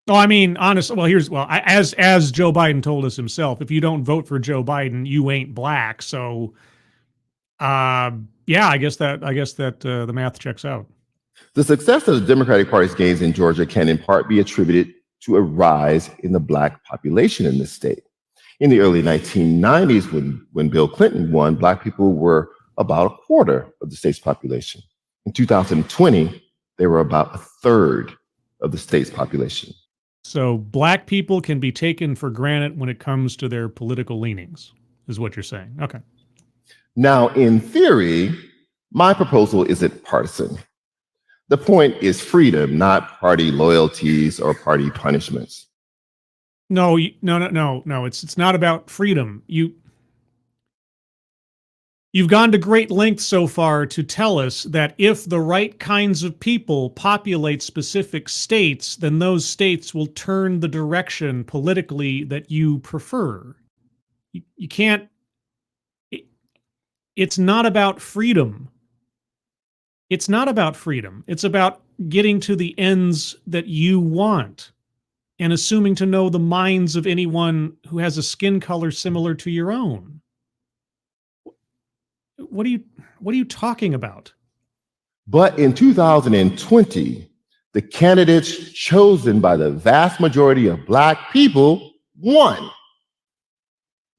Oh, I mean, honestly, as Joe Biden told us himself, if you don't vote for Joe Biden, you ain't black. So, yeah, I guess that the math checks out. The success of the Democratic Party's gains in Georgia can in part be attributed to a rise in the Black population in the state. In the early 1990s, when Bill Clinton won, Black people were about a quarter of the state's population. In 2020, they were about a third of the state's population. So Black people can be taken for granted when it comes to their political leanings, is what you're saying. Okay. Now, in theory, my proposal isn't partisan. The point is freedom, not party loyalties or party punishments. No. It's not about freedom. You've gone to great lengths so far to tell us that if the right kinds of people populate specific states, then those states will turn the direction politically that you prefer. You can't. It's not about freedom. It's not about freedom. It's about getting to the ends that you want and assuming to know the minds of anyone who has a skin color similar to your own. What are you talking about? But in 2020, the candidates chosen by the vast majority of Black people won,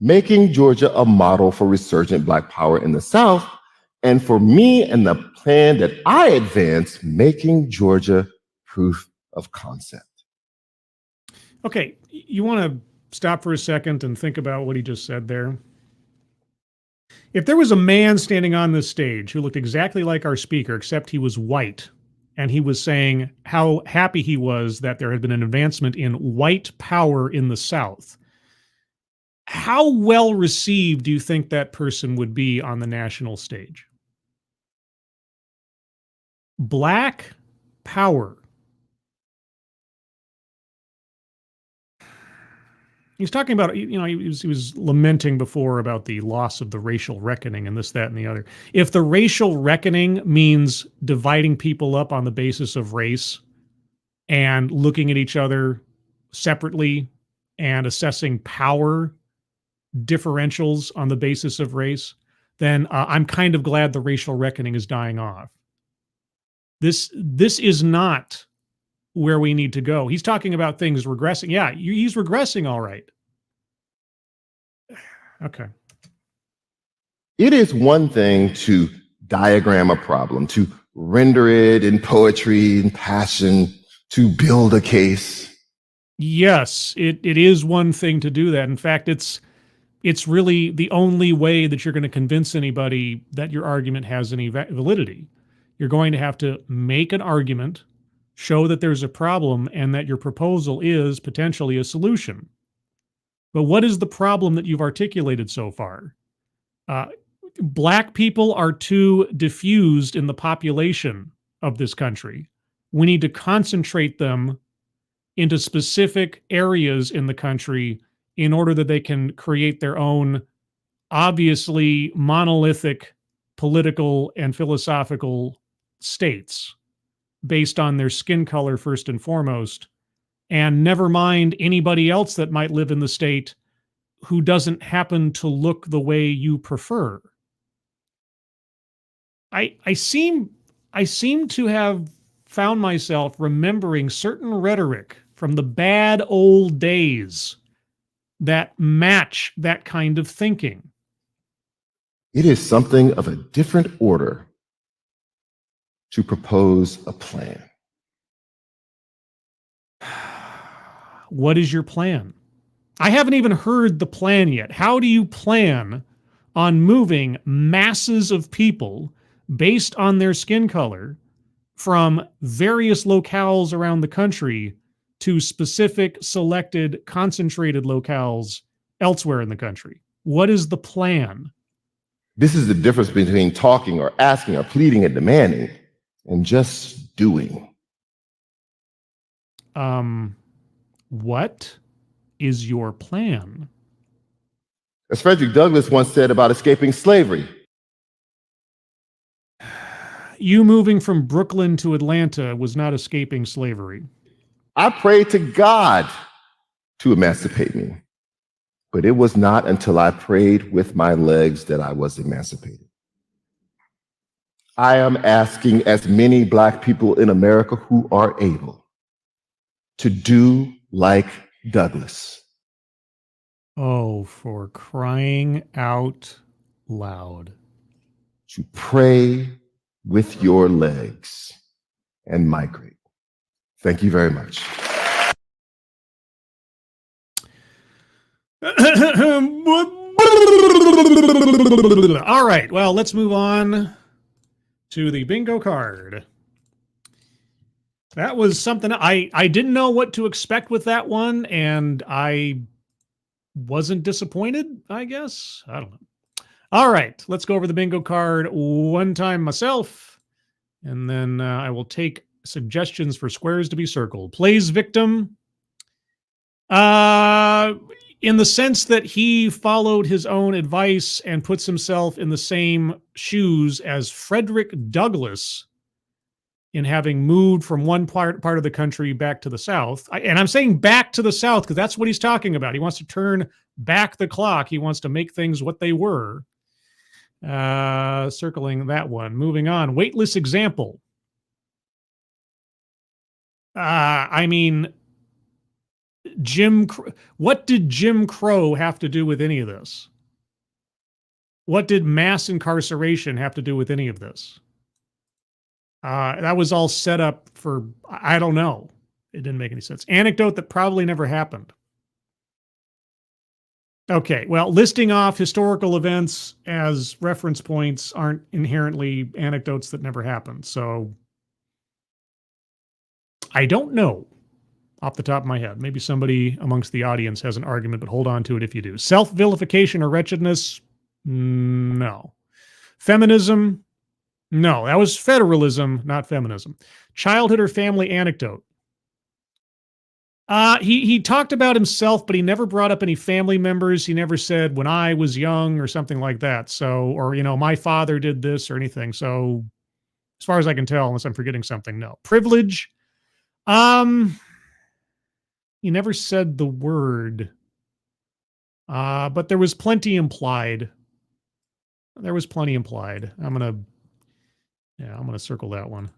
making Georgia a model for resurgent Black power in the South, and for me and the plan that I advance, making Georgia proof of concept. Okay, you want to stop for a second and think about what he just said there? If there was a man standing on this stage who looked exactly like our speaker, except he was white, and he was saying how happy he was that there had been an advancement in white power in the South, how well received do you think that person would be on the national stage? Black power. He's talking about, he was lamenting before about the loss of the racial reckoning and this, that, and the other. If the racial reckoning means dividing people up on the basis of race and looking at each other separately and assessing power differentials on the basis of race, then I'm kind of glad the racial reckoning is dying off. This is not where we need to go. He's talking about things regressing. Yeah, he's regressing, all right. Okay. It is one thing to diagram a problem, to render it in poetry and passion, to build a case. Yes, it is one thing to do that. In fact, it's really the only way that you're going to convince anybody that your argument has any validity. You're going to have to make an argument, show that there's a problem, and that your proposal is potentially a solution. But what is the problem that you've articulated so far? Black people are too diffused in the population of this country. We need to concentrate them into specific areas in the country in order that they can create their own obviously monolithic political and philosophical states based on their skin color first and foremost, and never mind anybody else that might live in the state who doesn't happen to look the way you prefer. I seem I seem to have found myself remembering certain rhetoric from the bad old days that match that kind of thinking. It is something of a different order to propose a plan. What is your plan? I haven't even heard the plan yet. How do you plan on moving masses of people based on their skin color from various locales around the country to specific, selected, concentrated locales elsewhere in the country? What is the plan? This is the difference between talking or asking or pleading and demanding and just doing. What is your plan? As Frederick Douglass once said about escaping slavery, you moving from Brooklyn to Atlanta was not escaping slavery. I prayed to God to emancipate me, but it was not until I prayed with my legs that I was emancipated. I am asking as many Black people in America who are able to do like Douglass. Oh, for crying out loud. To pray with your legs and migrate. Thank you very much. All right, well, let's move on to the bingo card. That was something I didn't know what to expect with that one, and I wasn't disappointed, I guess. I don't know. All right, let's go over the bingo card one time myself, and then I will take suggestions for squares to be circled. Plays victim. In the sense that he followed his own advice and puts himself in the same shoes as Frederick Douglass in having moved from one part of the country back to the South. And I'm saying back to the South because that's what he's talking about. He wants to turn back the clock. He wants to make things what they were. Circling that one. Moving on. Weightless example. I mean, what did Jim Crow have to do with any of this? What did mass incarceration have to do with any of this? That was all set up for, I don't know. It didn't make any sense. Anecdote that probably never happened. Okay, well, listing off historical events as reference points aren't inherently anecdotes that never happened. So I don't know off the top of my head. Maybe somebody amongst the audience has an argument, but hold on to it if you do. Self-vilification or wretchedness? No. Feminism? No, that was federalism, not feminism. Childhood or family anecdote? He talked about himself, but he never brought up any family members. He never said when I was young or something like that. So, or, my father did this or anything. So as far as I can tell, unless I'm forgetting something, no. Privilege. He never said the word. But there was plenty implied. I'm going to circle that one.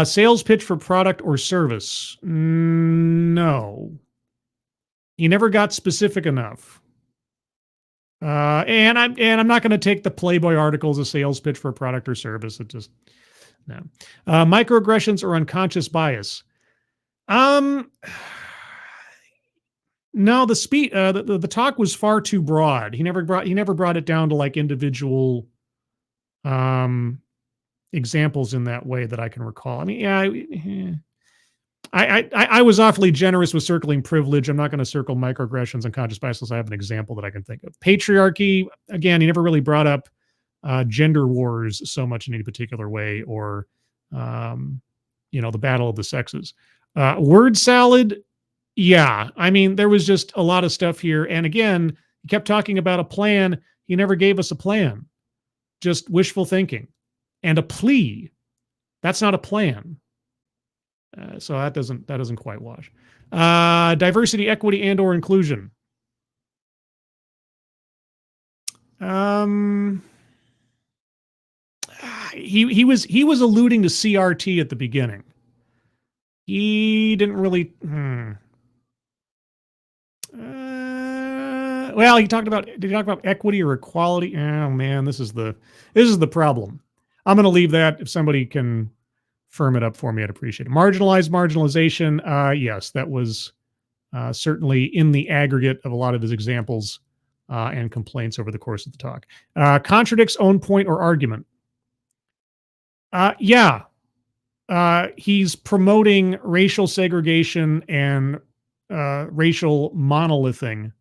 Sales pitch for product or service. No. He never got specific enough. And I'm not going to take the Playboy article as a sales pitch for a product or service. It just, no. Microaggressions or unconscious bias. No, the talk was far too broad. He never brought it down to like individual examples in that way that I can recall. I mean, yeah, I was awfully generous with circling privilege. I'm not going to circle microaggressions and conscious bias unless I have an example that I can think of. Patriarchy, again, he never really brought up gender wars so much in any particular way, or the battle of the sexes. Word salad, yeah. I mean, there was just a lot of stuff here. And again, he kept talking about a plan. He never gave us a plan. Just wishful thinking. And a plea. That's not a plan. So that doesn't quite wash. Diversity, equity, and or inclusion. he was alluding to CRT at the beginning. He didn't really. Well, did he talk about equity or equality? Oh man, this is the problem. I'm going to leave that. If somebody can firm it up for me, I'd appreciate it. Marginalization. Yes, that was certainly in the aggregate of a lot of his examples and complaints over the course of the talk. Contradicts own point or argument. He's promoting racial segregation and racial monolithing,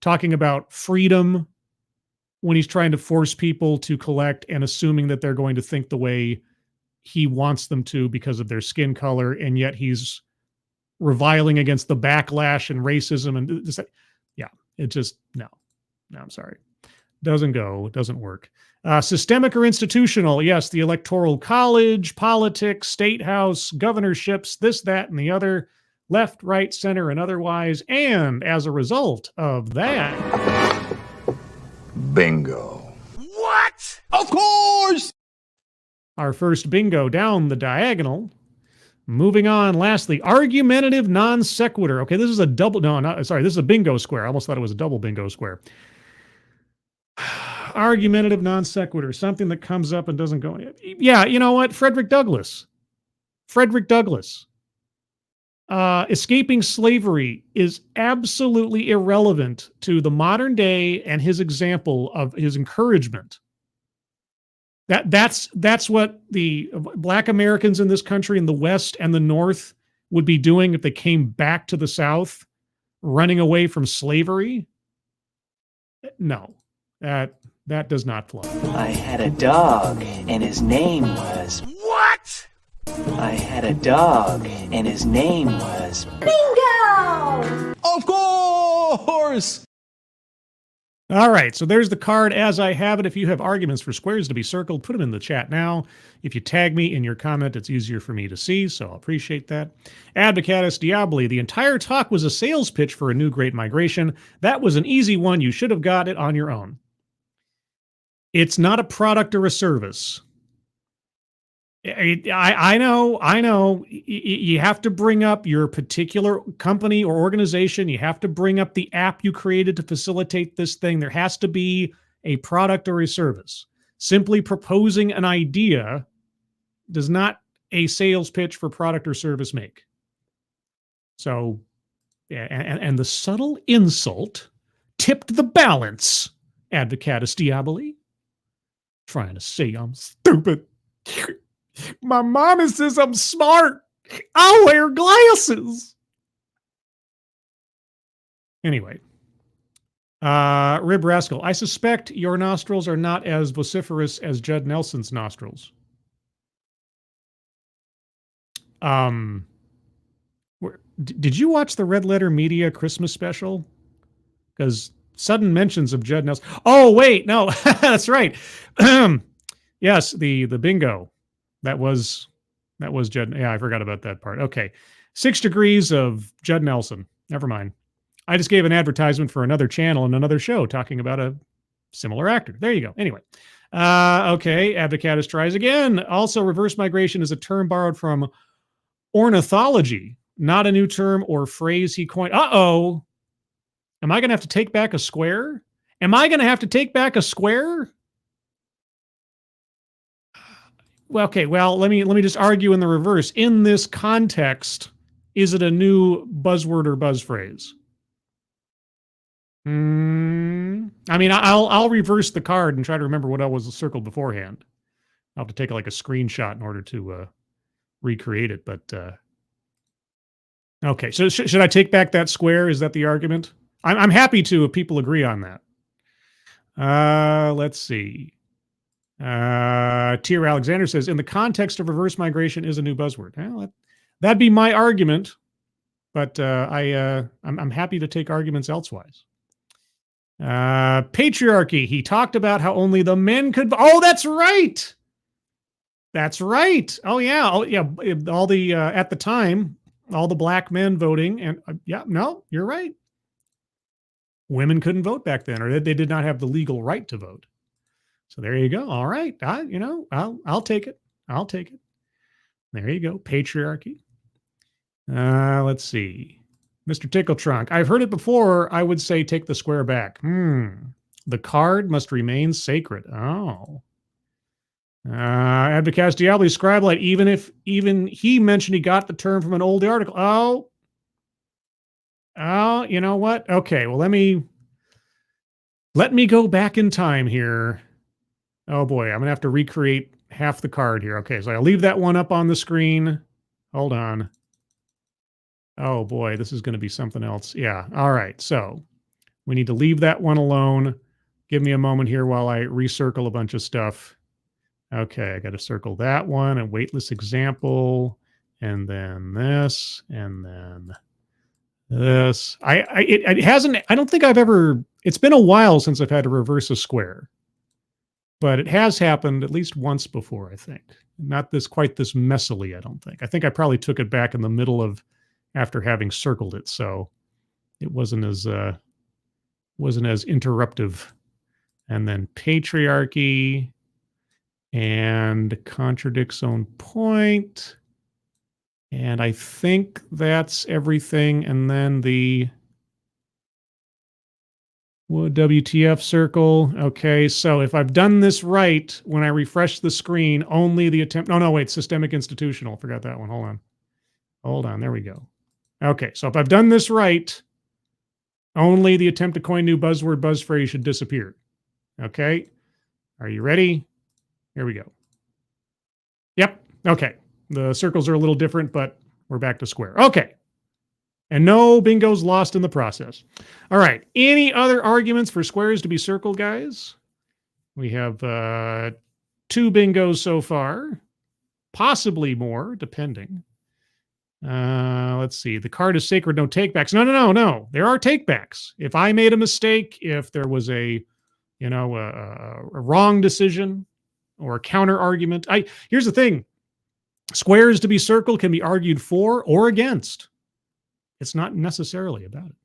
talking about freedom when he's trying to force people to collect and assuming that they're going to think the way he wants them to because of their skin color, and yet he's reviling against the backlash and racism and just, it just no, I'm sorry, doesn't work. Systemic or institutional? Yes, the Electoral College, politics, state house, governorships, this, that, and the other, left, right, center, and otherwise. And as a result of that, Bingo. What? Of course! Our first bingo down the diagonal. Moving on, lastly, argumentative non sequitur. Okay, this is a double, this is a bingo square. I almost thought it was a double bingo square. Argumentative non sequitur, something that comes up and doesn't go. Yeah, you know what? Frederick Douglass. Escaping slavery is absolutely irrelevant to the modern day and his example of his encouragement. That's what the Black Americans in this country in the West and the North would be doing if they came back to the South, running away from slavery. No, that does not fly. I had a dog, and his name was... What? I had a dog, and his name was... Bingo! Of course! All right, so there's the card as I have it. If you have arguments for squares to be circled, put them in the chat now. If you tag me in your comment, it's easier for me to see, so I'll appreciate that. Advocatus Diaboli, the entire talk was a sales pitch for a new Great Migration. That was an easy one. You should have got it on your own. It's not a product or a service. I know. You have to bring up your particular company or organization. You have to bring up the app you created to facilitate this thing. There has to be a product or a service. Simply proposing an idea does not a sales pitch for product or service make. So, and the subtle insult tipped the balance, Advocatus Diaboli. Trying to say I'm stupid. My mama says I'm smart. I'll wear glasses. Anyway. Rib Rascal, I suspect your nostrils are not as vociferous as Judd Nelson's nostrils. Did you watch the Red Letter Media Christmas special? Because sudden mentions of Judd Nelson. Oh, wait, no, that's right. Yes, the bingo. That was Judd. Yeah, I forgot about that part. Okay. 6 degrees of Judd Nelson. Never mind. I just gave an advertisement for another channel and another show talking about a similar actor. There you go. Anyway. Okay. Advocatus tries again. Also, reverse migration is a term borrowed from ornithology, not a new term or phrase he coined. Uh-oh. Am I going to have to take back a square? Well, okay, well, let me just argue in the reverse. In this context, is it a new buzzword or buzz phrase? I mean, I'll reverse the card and try to remember what else was circled beforehand. I'll have to take like a screenshot in order to recreate it. But okay, so should I take back that square? Is that the argument? I'm happy to if people agree on that. Let's see. Tier Alexander says, in the context of reverse migration is a new buzzword. Well, that'd be my argument, but I'm happy to take arguments elsewise. Patriarchy. He talked about how only the men could. Oh, that's right. That's right. Oh yeah. All the at the time, all the black men voting, and no, you're right. Women couldn't vote back then, or they did not have the legal right to vote. So there you go. All right. I'll take it. I'll take it. There you go. Patriarchy. Let's see. Mr. Tickle Trunk. I've heard it before. I would say take the square back. The card must remain sacred. Oh. Abdicast Diablo Scribelight, even he mentioned he got the term from an old article. Oh, you know what? Okay, well, let me go back in time here. Oh boy, I'm gonna have to recreate half the card here. Okay, so I'll leave that one up on the screen. Hold on. Oh boy, this is gonna be something else. Yeah, all right, so we need to leave that one alone. Give me a moment here while I recircle a bunch of stuff. Okay, I got to circle that one, a weightless example, and then this, and then this. It hasn't. I don't think I've ever. It's been a while since I've had to reverse a square, but it has happened at least once before. I think not quite this messily. I don't think. I think I probably took it back in the middle of after having circled it, so it wasn't as interruptive. And then patriarchy. And contradicts own point. And I think that's everything. And then the WTF circle. Okay, so if I've done this right, when I refresh the screen, only the attempt. No, wait, systemic institutional. Forgot that one. Hold on. There we go. Okay, so if I've done this right, only the attempt to coin new buzzword, buzz phrase should disappear. Okay, are you ready? Here we go. Yep. Okay. The circles are a little different, but we're back to square. Okay. And no bingos lost in the process. All right. Any other arguments for squares to be circled, guys? We have 2 bingos so far. Possibly more, depending. Let's see. The card is sacred, no takebacks. No. There are takebacks. If I made a mistake, if there was a wrong decision, or a counter argument. Here's the thing. Squares to be circled can be argued for or against. It's not necessarily about it.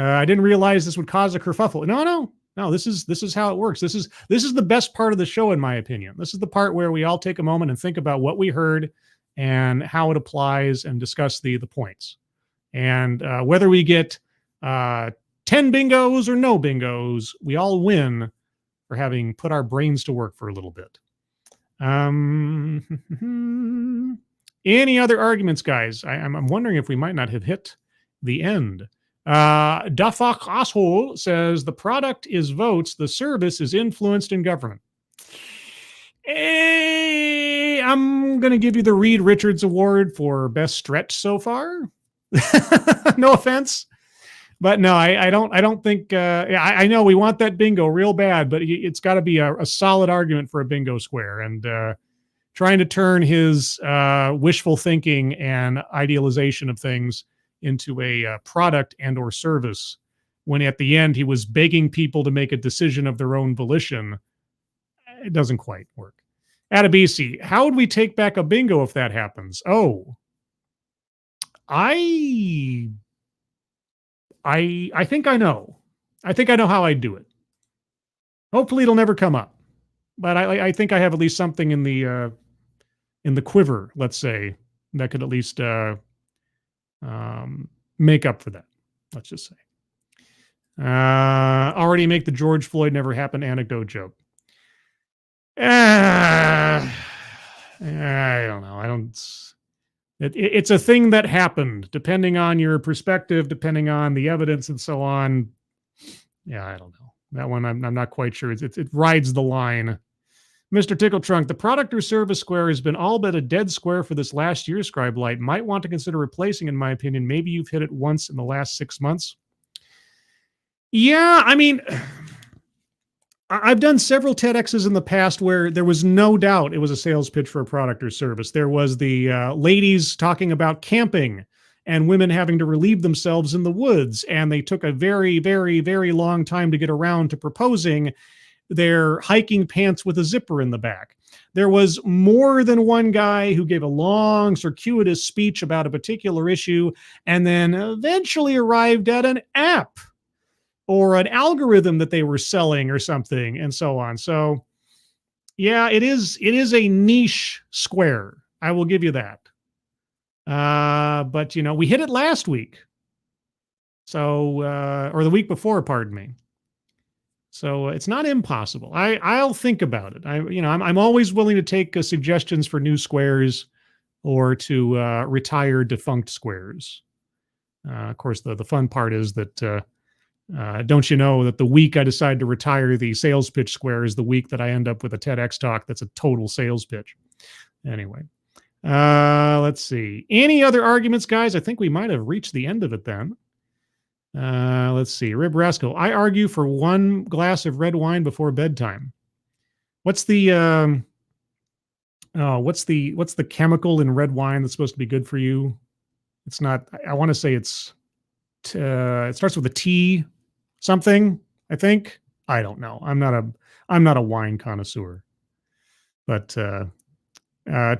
I didn't realize this would cause a kerfuffle. No. This is how it works. This is the best part of the show, in my opinion. This is the part where we all take a moment and think about what we heard and how it applies and discuss the points. And whether we get 10 bingos or no bingos, we all win for having put our brains to work for a little bit. Any other arguments, guys? I'm wondering if we might not have hit the end. Dafak Asshole says the product is votes, the service is influenced in government. I'm going to give you the Reed Richards Award for best stretch so far. No offense. But no, I don't think. I know we want that bingo real bad, but it's got to be a solid argument for a bingo square. And trying to turn his wishful thinking and idealization of things into a product and or service, when at the end he was begging people to make a decision of their own volition, it doesn't quite work. Adabisi, how would we take back a bingo if that happens? Oh, I think I know. I think I know how I'd do it. Hopefully it'll never come up. But I think I have at least something in the quiver, let's say, that could at least make up for that. Let's just say. Already make the George Floyd never happened anecdote joke. I don't know. It's a thing that happened, depending on your perspective, depending on the evidence and so on. Yeah, I don't know. That one, I'm not quite sure. It rides the line. Mr. Tickle Trunk, the product or service square has been all but a dead square for this last year, Scribe Light. Might want to consider replacing, in my opinion. Maybe you've hit it once in the last 6 months. Yeah, I mean, I've done several TEDx's in the past where there was no doubt it was a sales pitch for a product or service. There was the ladies talking about camping and women having to relieve themselves in the woods. And they took a very, very, very long time to get around to proposing their hiking pants with a zipper in the back. There was more than one guy who gave a long, circuitous speech about a particular issue and then eventually arrived at an app or an algorithm that they were selling or something, and so on. So Yeah, it is. It is a niche square. I will give you that. But we hit it last week. So, or the week before, pardon me. So it's not impossible. I'll think about it. I'm always willing to take suggestions for new squares or to retire defunct squares. Of course, the fun part is that don't you know that the week I decide to retire the sales pitch square is the week that I end up with a TEDx talk that's a total sales pitch. Anyway, let's see. Any other arguments, guys? I think we might have reached the end of it then. Let's see. Rib Rascal. I argue for 1 glass of red wine before bedtime. What's the what's the chemical in red wine that's supposed to be good for you? It's not. I want to say it starts with a T something. I think. I don't know. I'm not a wine connoisseur. But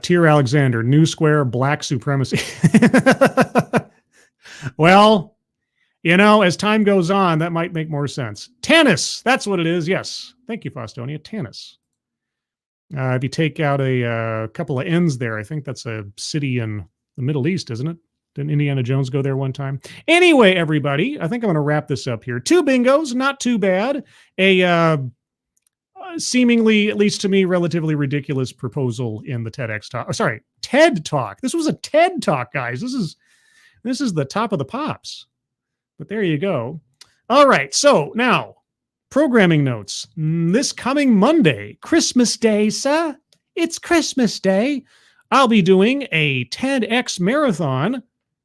Tier Alexander, New Square, Black Supremacy. Well. As time goes on, that might make more sense. Tannis, that's what it is. Yes. Thank you, Fostonia. Tannis. If you take out a couple of N's there, I think that's a city in the Middle East, isn't it? Didn't Indiana Jones go there one time? Anyway, everybody, I think I'm going to wrap this up here. 2 bingos, not too bad. A seemingly, at least to me, relatively ridiculous proposal in the TEDx talk. Oh, sorry, TED Talk. This was a TED Talk, guys. This is the top of the pops. But there you go. All right. So now, programming notes. This coming Monday, Christmas Day, sir. It's Christmas Day. I'll be doing a TEDx marathon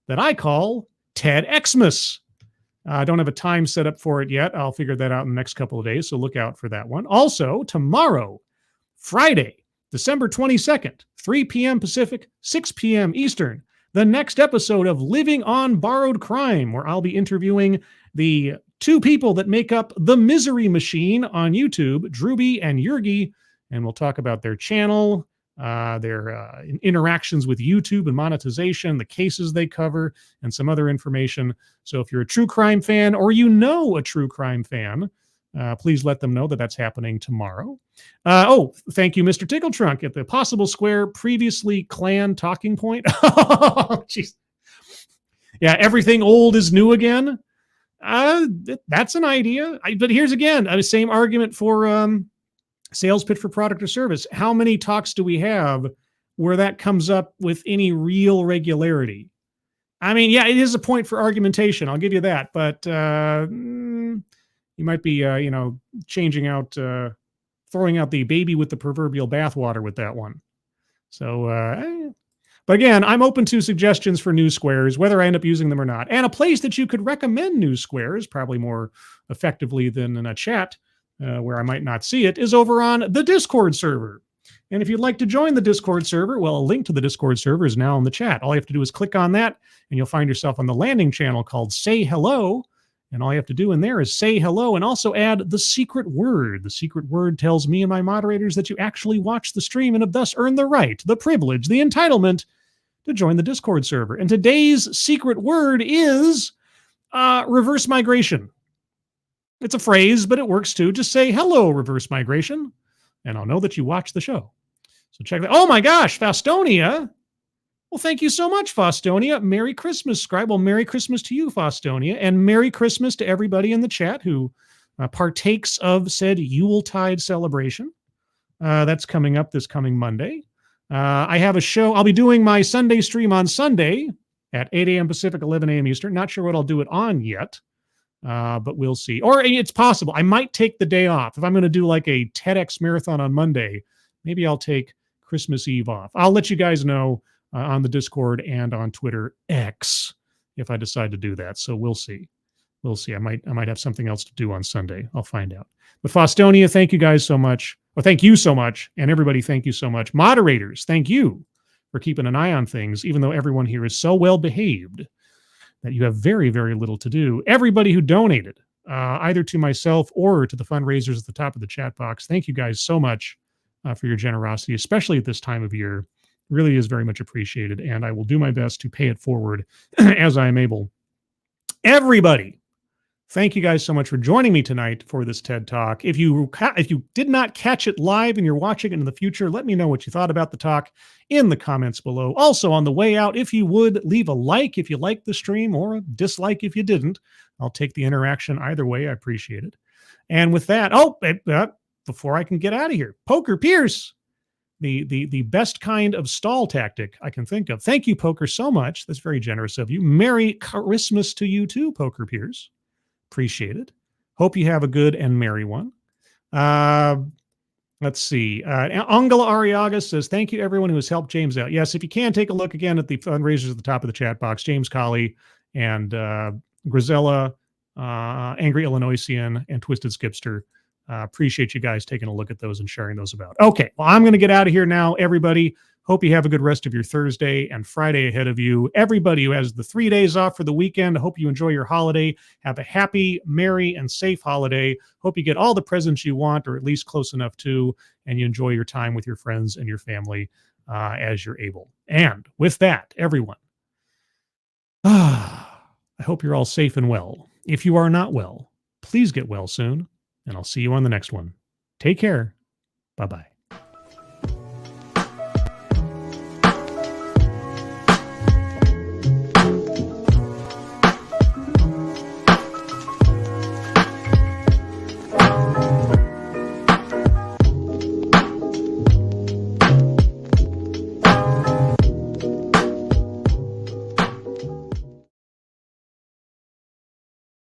that I call TEDxmas. I don't have a time set up for it yet. I'll figure that out in the next couple of days, so look out for that one. Also, tomorrow, Friday, December 22nd, 3 p.m. Pacific, 6 p.m. Eastern, the next episode of Living on Borrowed Crime, where I'll be interviewing the 2 people that make up The Misery Machine on YouTube, Drewby and Yurgi, and we'll talk about their channel, their interactions with YouTube and monetization, the cases they cover, and some other information. So if you're a true crime fan or a true crime fan, please let them know that that's happening tomorrow. Thank you, Mr. Tickletrunk, at the Possible Square previously clan talking point. Oh, jeez. Yeah, everything old is new again. That's an idea. But here's again, the same argument for sales pitch for product or service. How many talks do we have where that comes up with any real regularity? I mean, yeah, it is a point for argumentation. I'll give you that. But you might be, changing out, throwing out the baby with the proverbial bathwater with that one. So, but again, I'm open to suggestions for new squares, whether I end up using them or not. And a place that you could recommend new squares, probably more effectively than in a chat, where I might not see it, is over on the Discord server. And if you'd like to join the Discord server, well, a link to the Discord server is now in the chat. All you have to do is click on that, and you'll find yourself on the landing channel called Say Hello. And all you have to do in there is say hello and also add the secret word. The secret word tells me and my moderators that you actually watch the stream and have thus earned the right, the privilege, the entitlement to join the Discord server. And today's secret word is reverse migration. It's a phrase, but it works too. Just say hello, reverse migration, and I'll know that you watch the show. So check that. Oh my gosh, Faustonia. Well, thank you so much, Faustonia. Merry Christmas, Scribe. Well, Merry Christmas to you, Faustonia, and Merry Christmas to everybody in the chat who partakes of said Yuletide celebration. That's coming up this coming Monday. I have a show. I'll be doing my Sunday stream on Sunday at 8 a.m. Pacific, 11 a.m. Eastern. Not sure what I'll do it on yet, but we'll see. Or it's possible. I might take the day off. If I'm going to do like a TEDx marathon on Monday, maybe I'll take Christmas Eve off. I'll let you guys know on the Discord and on Twitter X if I decide to do that. So we'll see. We'll see. I might have something else to do on Sunday. I'll find out. But Faustonia, thank you guys so much. Well, thank you so much. And everybody, thank you so much. Moderators, thank you for keeping an eye on things, even though everyone here is so well behaved that you have very, very little to do. Everybody who donated, either to myself or to the fundraisers at the top of the chat box, thank you guys so much for your generosity, especially at this time of year. Really is very much appreciated, and I will do my best to pay it forward as I am able. Everybody Thank you guys so much for joining me tonight for this TED Talk. If you did not catch it live and you're watching it in the future, let me know what you thought about the talk in the comments below. Also, on the way out, if you would, leave a like if you liked the stream or a dislike if you didn't. I'll take the interaction either way. I appreciate it. And with that, before I can get out of here, Poker Pierce, the best kind of stall tactic I can think of. Thank you, Poker, so much. That's very generous of you. Merry Christmas to you too, Poker Pierce. Appreciate it. Hope you have a good and merry one. Let's see. Angela Ariaga says, thank you everyone who has helped James out. Yes, if you can, take a look again at the fundraisers at the top of the chat box. James Colley and Grisella, Angry Illinoisian, and Twisted Skipster. Appreciate you guys taking a look at those and sharing those about. Okay, well, I'm going to get out of here now, everybody. Hope you have a good rest of your Thursday and Friday ahead of you. Everybody who has the 3 days off for the weekend, I hope you enjoy your holiday. Have a happy, merry, and safe holiday. Hope you get all the presents you want, or at least close enough to, and you enjoy your time with your friends and your family as you're able. And with that, everyone, I hope you're all safe and well. If you are not well, please get well soon, and I'll see you on the next one. Take care. Bye-bye.